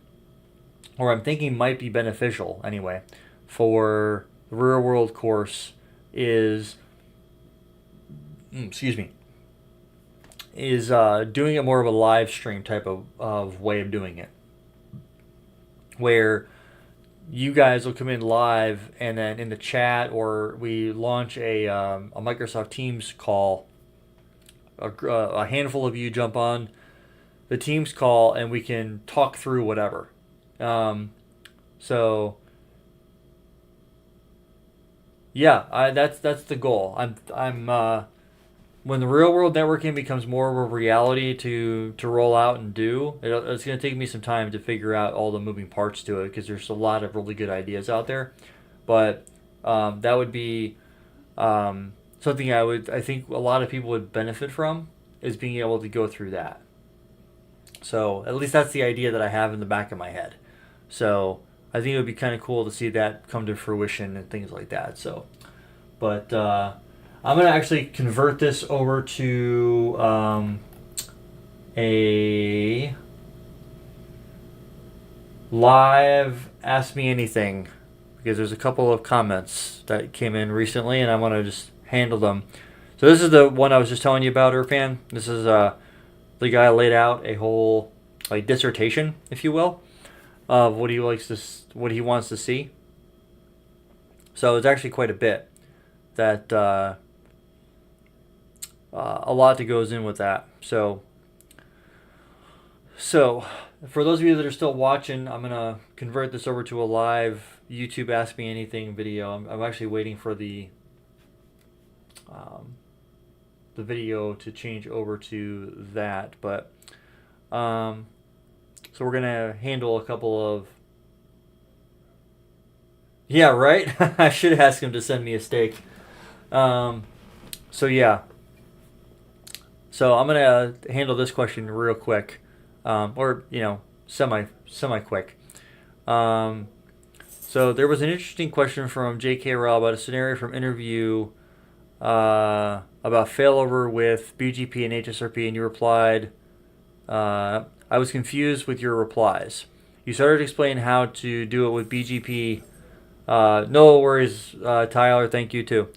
or I'm thinking might be beneficial anyway, for the real world course is, excuse me, is doing it more of a live stream type of way of doing it, where you guys will come in live and then in the chat, or we launch a Microsoft Teams call. A handful of you jump on the Teams call and we can talk through whatever. So yeah, that's the goal. I'm when the real world networking becomes more of a reality to roll out and do, it's going to take me some time to figure out all the moving parts to it, because there's a lot of really good ideas out there. But that would be something I think a lot of people would benefit from, is being able to go through that. So at least that's the idea that I have in the back of my head. So I think it would be kind of cool to see that come to fruition and things like that. So, but I'm going to actually convert this over to a live Ask Me Anything, because there's a couple of comments that came in recently and I want to just handle them. So this is the one I was just telling you about, Irfan. This is the guy laid out a whole like dissertation, if you will, of what he wants to see. So it's actually quite a bit that a lot that goes in with that. So for those of you that are still watching, I'm gonna convert this over to a live YouTube Ask Me Anything video. I'm actually waiting for the video to change over to that, but so we're gonna handle a couple of, yeah, right. I should ask him to send me a steak. So yeah, so I'm gonna handle this question real quick, or semi quick. So there was an interesting question from J.K. Rao about a scenario from interview about failover with BGP and HSRP, and you replied, I was confused with your replies. You started to explain how to do it with BGP. No worries, Tyler, thank you too.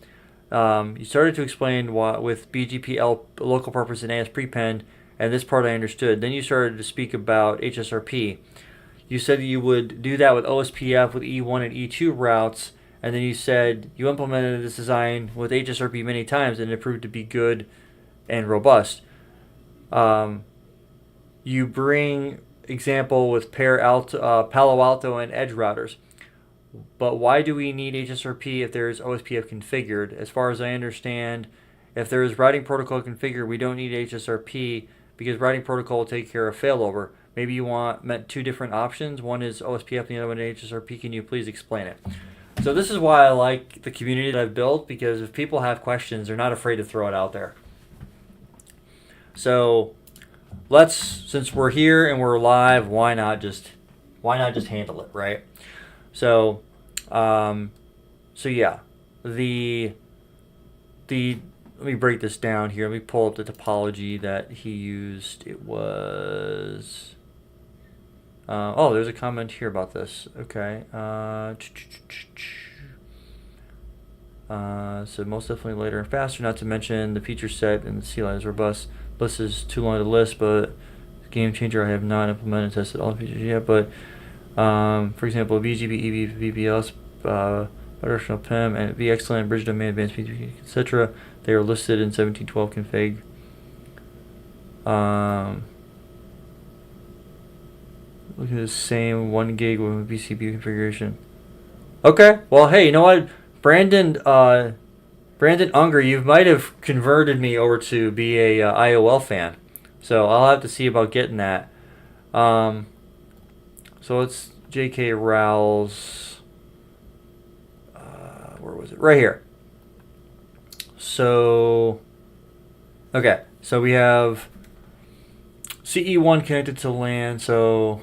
You started to explain with BGP local purpose and AS prepend, and this part I understood. Then you started to speak about HSRP. You said you would do that with OSPF with E1 and E2 routes, and then you said you implemented this design with HSRP many times and it proved to be good and robust. You bring example with Palo Alto and Edge routers. But why do we need HSRP if there is OSPF configured? As far as I understand, if there is routing protocol configured, we don't need HSRP because routing protocol will take care of failover. Maybe you meant two different options. One is OSPF and the other one is HSRP. Can you please explain it? So this is why I like the community that I've built, because if people have questions, they're not afraid to throw it out there. So since we're here and we're live, why not just handle it, right? So, yeah, the let me break this down here. Let me pull up the topology that he used. It was, there's a comment here about this. Okay. So most definitely later and faster, not to mention the feature set and the CLI is robust. List is too long to list, but game changer I have not implemented and tested all the features yet, but for example, BGP, EV, VPLs, bidirectional PIM, and VXLAN, bridge domain, advanced BGP, etc. They are listed in 1712 config. Look at the same 1 gig with BCP configuration. Okay, well, hey, you know what, Brandon Unger, you might have converted me over to be a IOL fan, so I'll have to see about getting that. So it's J.K. Rao's. where was it? Right here. So, okay. So we have CE1 connected to LAN. So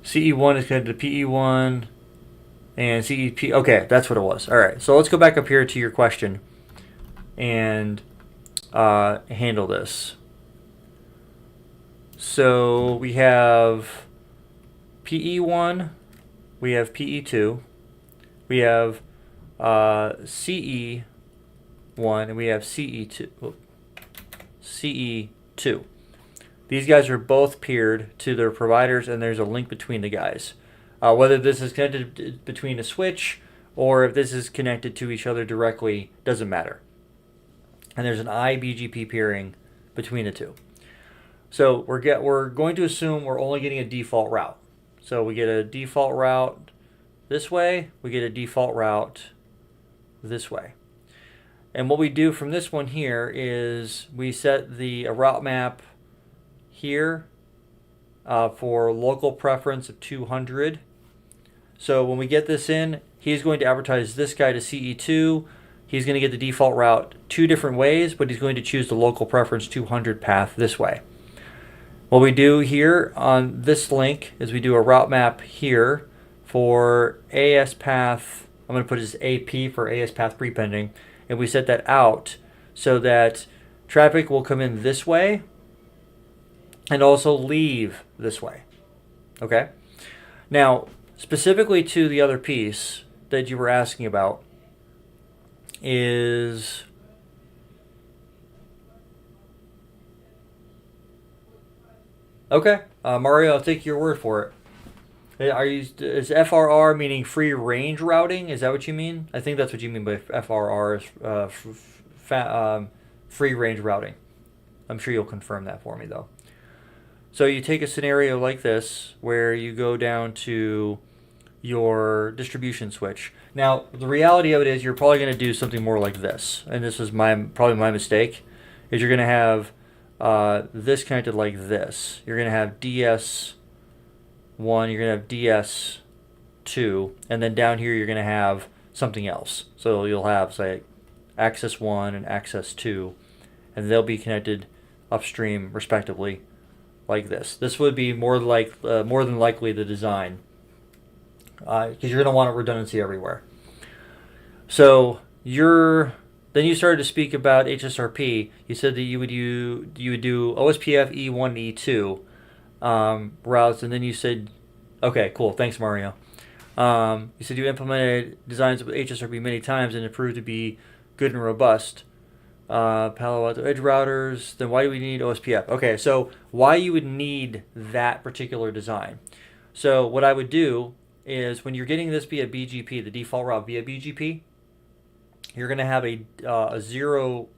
CE1 is connected to PE1 and CEP. Okay, that's what it was. All right. So let's go back up here to your question and handle this. So we have PE1, we have PE2, we have CE1, and we have CE2. CE2. These guys are both peered to their providers, and there's a link between the guys. Whether this is connected between a switch or if this is connected to each other directly, doesn't matter. And there's an IBGP peering between the two. So we're going to assume we're only getting a default route. So we get a default route this way, we get a default route this way. And what we do from this one here is we set the route map here for local preference of 200. So when we get this in, he's going to advertise this guy to CE2. He's going to get the default route two different ways, but he's going to choose the local preference 200 path this way. What we do here on this link is we do a route map here for AS path. I'm going to put it as AP for AS path prepending, and we set that out so that traffic will come in this way and also leave this way. Okay? Now, specifically to the other piece that you were asking about is okay, Mario, I'll take your word for it. Is FRR meaning free range routing? Is that what you mean? I think that's what you mean by FRR is free range routing. I'm sure you'll confirm that for me though. So you take a scenario like this where you go down to your distribution switch. Now the reality of it is you're probably going to do something more like this, and this is probably my mistake. Is you're going to have this connected like this. You're going to have DS1, you're going to have DS2, and then down here you're going to have something else. So you'll have, say, access 1 and access 2, and they'll be connected upstream respectively like this. This would be more than likely the design because you're going to want redundancy everywhere. So then you started to speak about HSRP. You said that you would do OSPF E1 and E2 routes, and then you said, okay, cool, thanks, Mario. You said you implemented designs with HSRP many times and it proved to be good and robust. Palo Alto edge routers, then why do we need OSPF? Okay, so why you would need that particular design. So what I would do is when you're getting this via BGP, the default route via BGP, you're going to have a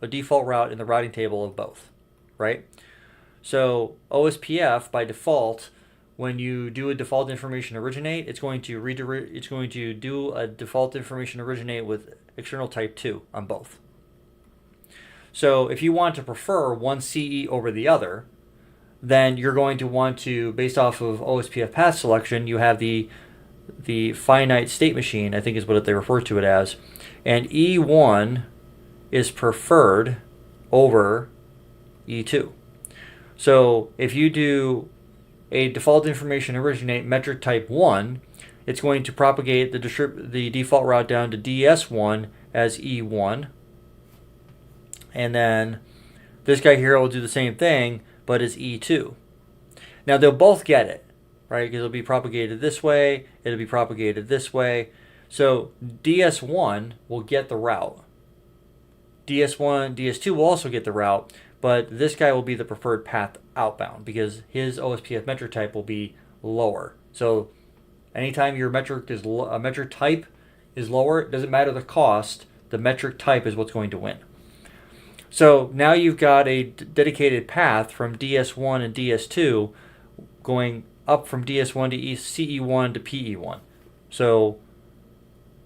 default route in the routing table of both, right? So OSPF by default, when you do a default information originate, it's going to do a default information originate with external type 2 on both. So if you want to prefer one CE over the other, then you're going to want to, based off of OSPF path selection, you have the finite state machine, I think is what they refer to it as, and E1 is preferred over E2. So if you do a default information originate metric type 1, it's going to propagate the default route down to DS1 as E1. And then this guy here will do the same thing, but as E2. Now they'll both get it, right? Because it'll be propagated this way, it'll be propagated this way. So DS1 will get the route. DS2 will also get the route, but this guy will be the preferred path outbound because his OSPF metric type will be lower. So anytime your metric type is lower, it doesn't matter the cost, the metric type is what's going to win. So now you've got a dedicated path from DS1 and DS2 going up from DS1 to CE1 to PE1. So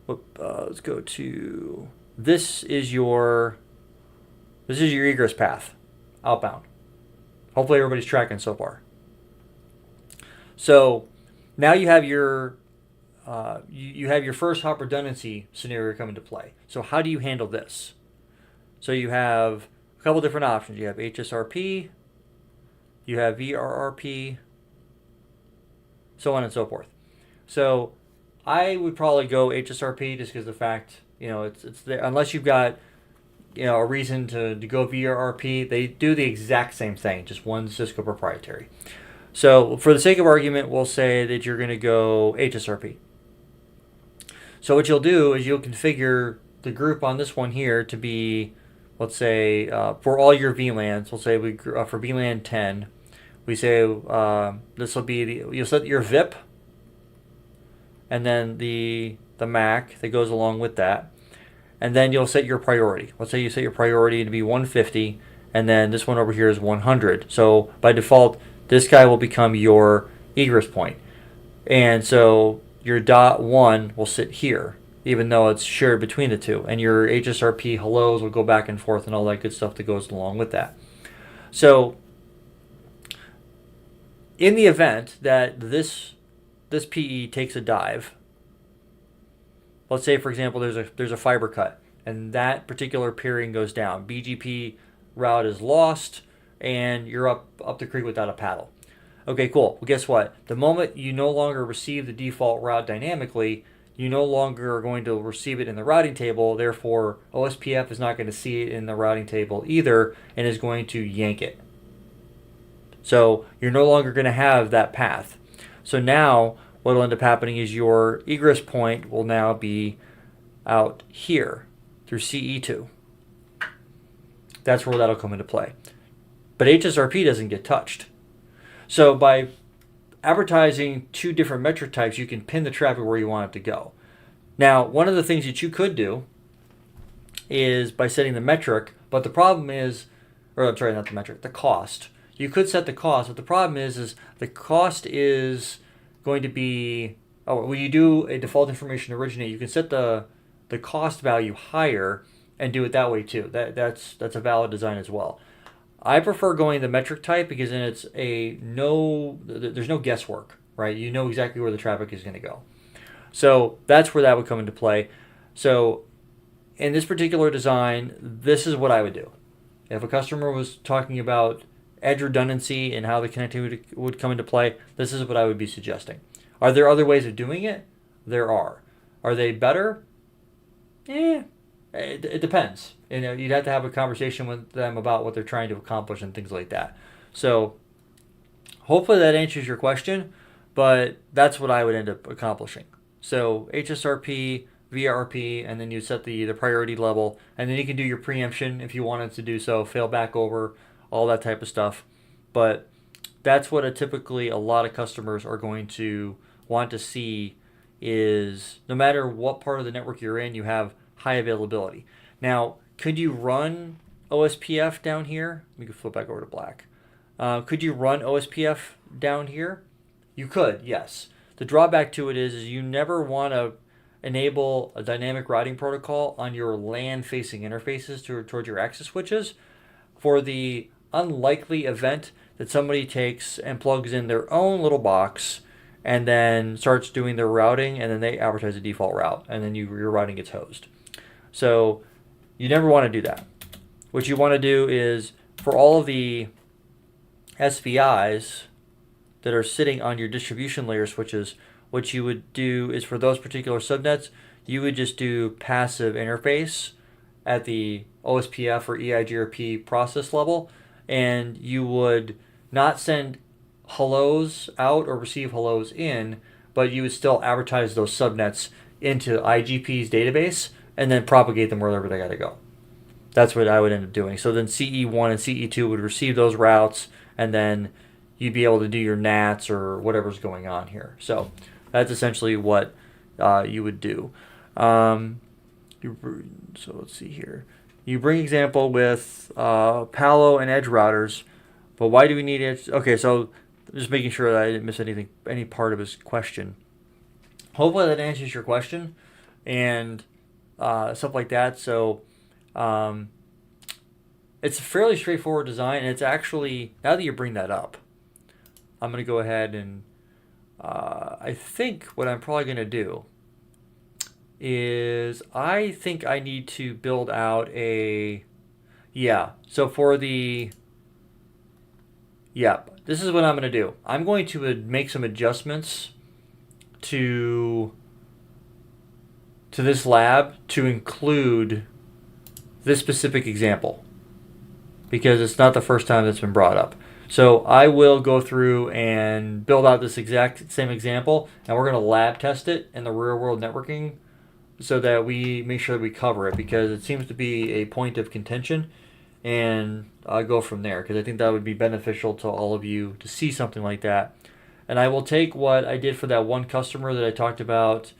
let's go to this is your egress path outbound. Hopefully everybody's tracking so far. So now you have your you have your first hop redundancy scenario come into play. So how do you handle this? So you have a couple different options. You have HSRP, you have VRRP, so on and so forth. So I would probably go HSRP just because the fact, it's there, unless you've got, a reason to go VRRP, they do the exact same thing, just one Cisco proprietary. So for the sake of argument, we'll say that you're going to go HSRP. So what you'll do is you'll configure the group on this one here to be, let's say, for all your VLANs, we'll say for VLAN 10, we say this will be you'll set your VIP, and then the MAC that goes along with that, and then you'll set your priority. Let's say you set your priority to be 150, and then this one over here is 100. So by default, this guy will become your egress point, and so your dot one will sit here, even though it's shared between the two, and your HSRP hellos will go back and forth and all that good stuff that goes along with that. So in the event that this PE takes a dive, let's say for example there's a fiber cut and that particular peering goes down, BGP route is lost, and you're up the creek without a paddle. Okay, cool. Well, guess what? The moment you no longer receive the default route dynamically, you no longer are going to receive it in the routing table. Therefore, OSPF is not going to see it in the routing table either and is going to yank it. So you're no longer going to have that path. So now what will end up happening is your egress point will now be out here through CE2. That's where that'll come into play. But HSRP doesn't get touched. So by advertising two different metric types, you can pin the traffic where you want it to go. Now, one of the things that you could do is by setting the metric, but the problem is, or I'm sorry, not the metric, the cost. You could set the cost, but the problem is the cost is going to be, when you do a default information originate, you can set the cost value higher and do it that way too. That's a valid design as well. I prefer going the metric type because then there's no guesswork, right? You know exactly where the traffic is going to go. So that's where that would come into play. So in this particular design, this is what I would do. If a customer was talking about edge redundancy and how the connectivity would come into play, this is what I would be suggesting. Are there other ways of doing it? There are. Are they better? It depends. You'd have to have a conversation with them about what they're trying to accomplish and things like that. So hopefully that answers your question, but that's what I would end up accomplishing. So HSRP, VRP, and then you set the priority level, and then you can do your preemption if you wanted to do so, fail back over, all that type of stuff. But that's what typically a lot of customers are going to want to see is no matter what part of the network you're in, you have high availability. Now, could you run OSPF down here? We could flip back over to black. Could you run OSPF down here? You could, yes. The drawback to it is you never want to enable a dynamic routing protocol on your LAN-facing interfaces towards your access switches for the unlikely event that somebody takes and plugs in their own little box and then starts doing their routing, and then they advertise a default route, and then your routing gets hosed. So you never want to do that. What you want to do is for all of the SVIs that are sitting on your distribution layer switches, what you would do is for those particular subnets, you would just do passive interface at the OSPF or EIGRP process level, and you would not send hellos out or receive hellos in, but you would still advertise those subnets into IGP's database and then propagate them wherever they got to go. That's what I would end up doing. So then CE1 and CE2 would receive those routes, and then you'd be able to do your NATs or whatever's going on here. So that's essentially what you would do. So let's see here. You bring example with Palo and Edge routers, but why do we need Edge? Okay, so just making sure that I didn't miss any part of his question. Hopefully that answers your question and stuff like that. So it's a fairly straightforward design, and it's actually, now that you bring that up, I'm going to go ahead and I think what I'm probably going to do is I think I need to build out a, yeah, so for the, yeah, this is what I'm going to do. I'm going to make some adjustments to this lab to include this specific example because it's not the first time that's been brought up. So I will go through and build out this exact same example, and we're going to lab test it in the real world networking so that we make sure that we cover it because it seems to be a point of contention, and I'll go from there because I think that would be beneficial to all of you to see something like that. And I will take what I did for that one customer that I talked about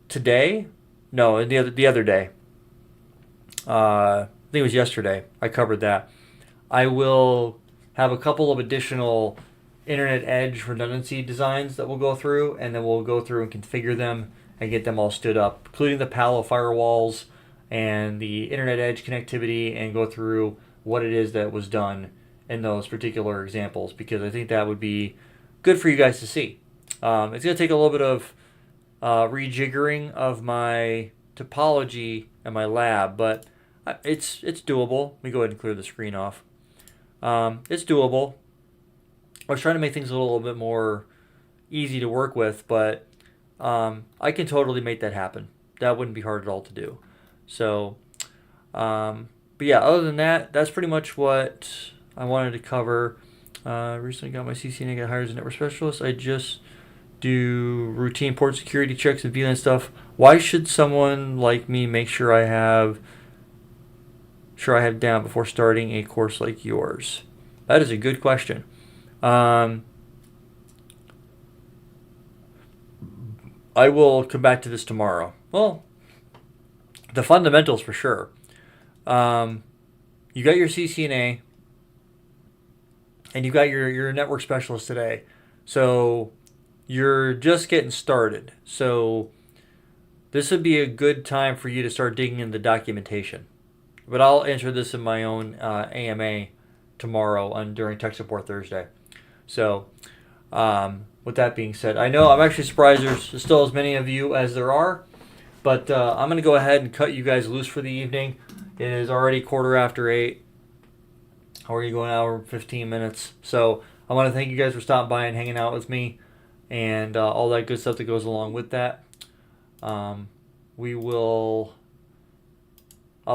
today. No, the other day. I think it was yesterday. I covered that. I will have a couple of additional Internet Edge redundancy designs that we'll go through, and then we'll go through and configure them and get them all stood up, including the Palo firewalls and the Internet Edge connectivity, and go through what it is that was done in those particular examples, because I think that would be good for you guys to see. It's going to take a little bit of rejiggering of my topology and my lab, but it's doable. Let me go ahead and clear the screen off. It's doable. I was trying to make things a little bit more easy to work with, but I can totally make that happen. That wouldn't be hard at all to do. So, but yeah, other than that, that's pretty much what I wanted to cover. Recently got my CCNA, got hired as a network specialist. I just do routine port security checks and VLAN stuff. Why should someone like me make sure I have down before starting a course like yours? That is a good question. I will come back to this tomorrow. Well, the fundamentals for sure. You got your CCNA, and you got your network specialist today. So you're just getting started. So this would be a good time for you to start digging into the documentation. But I'll answer this in my own AMA tomorrow during Tech Support Thursday. So with that being said, I know I'm actually surprised there's still as many of you as there are, but I'm going to go ahead and cut you guys loose for the evening. It is already 8:15. Already going an hour and 15 minutes. So I want to thank you guys for stopping by and hanging out with me and all that good stuff that goes along with that. I'll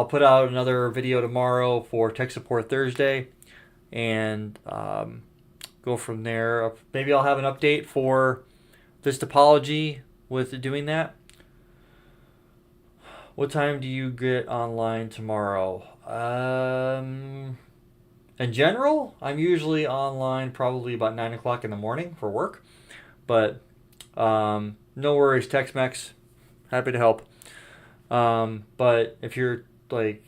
put out another video tomorrow for Tech Support Thursday and go from there. Maybe I'll have an update for this topology with doing that. What time do you get online tomorrow? In general, I'm usually online probably about 9 o'clock in the morning for work. But no worries, Tex-Mex. Happy to help. But if you're like,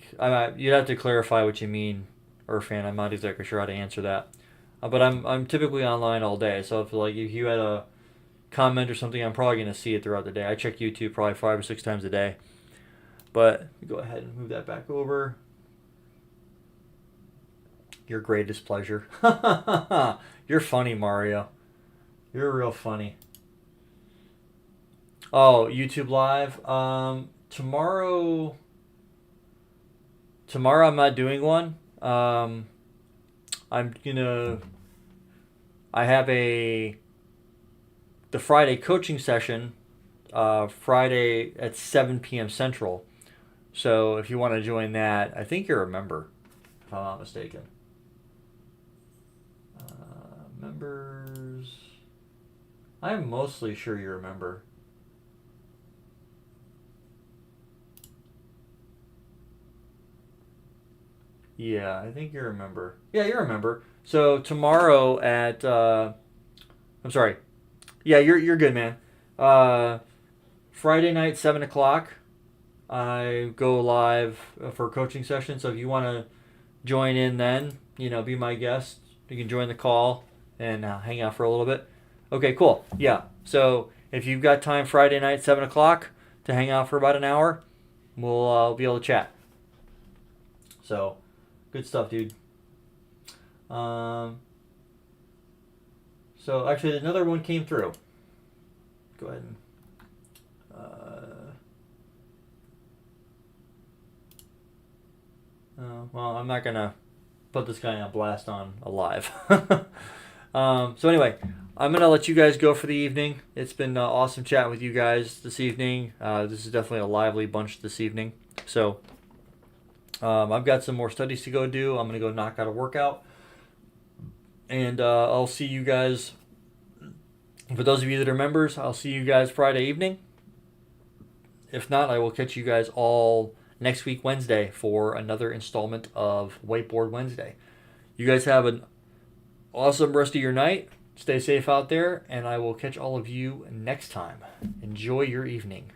you'd have to clarify what you mean, Irfan. I'm not exactly sure how to answer that. But I'm typically online all day. So if you had a comment or something, I'm probably going to see it throughout the day. I check YouTube probably 5 or 6 times a day. But go ahead and move that back over. Your greatest pleasure. You're funny, Mario. You're real funny. Oh, YouTube Live. Tomorrow I'm not doing one. I have the Friday coaching session, Friday at 7 p.m. Central. So if you want to join that, I think you're a member, if I'm not mistaken. Members. I'm mostly sure you're a member. Yeah, I think you're a member. Yeah, you're a member. So tomorrow at I'm sorry. Yeah, you're good, man. Friday night, 7 o'clock. I go live for a coaching session. So if you want to join in, then be my guest. You can join the call and hang out for a little bit. Okay, cool. Yeah. So if you've got time Friday night, 7 o'clock to hang out for about an hour, we'll be able to chat. So good stuff, dude. So actually, another one came through. Go ahead and. Well, I'm not gonna put this guy on blast on a live. So anyway, I'm gonna let you guys go for the evening. It's been awesome chatting with you guys this evening. This is definitely a lively bunch this evening. So I've got some more studies to go do. I'm gonna go knock out a workout, and I'll see you guys. For those of you that are members, I'll see you guys Friday evening. If not, I will catch you guys all next week, Wednesday, for another installment of Whiteboard Wednesday. You guys have an awesome rest of your night. Stay safe out there, and I will catch all of you next time. Enjoy your evening.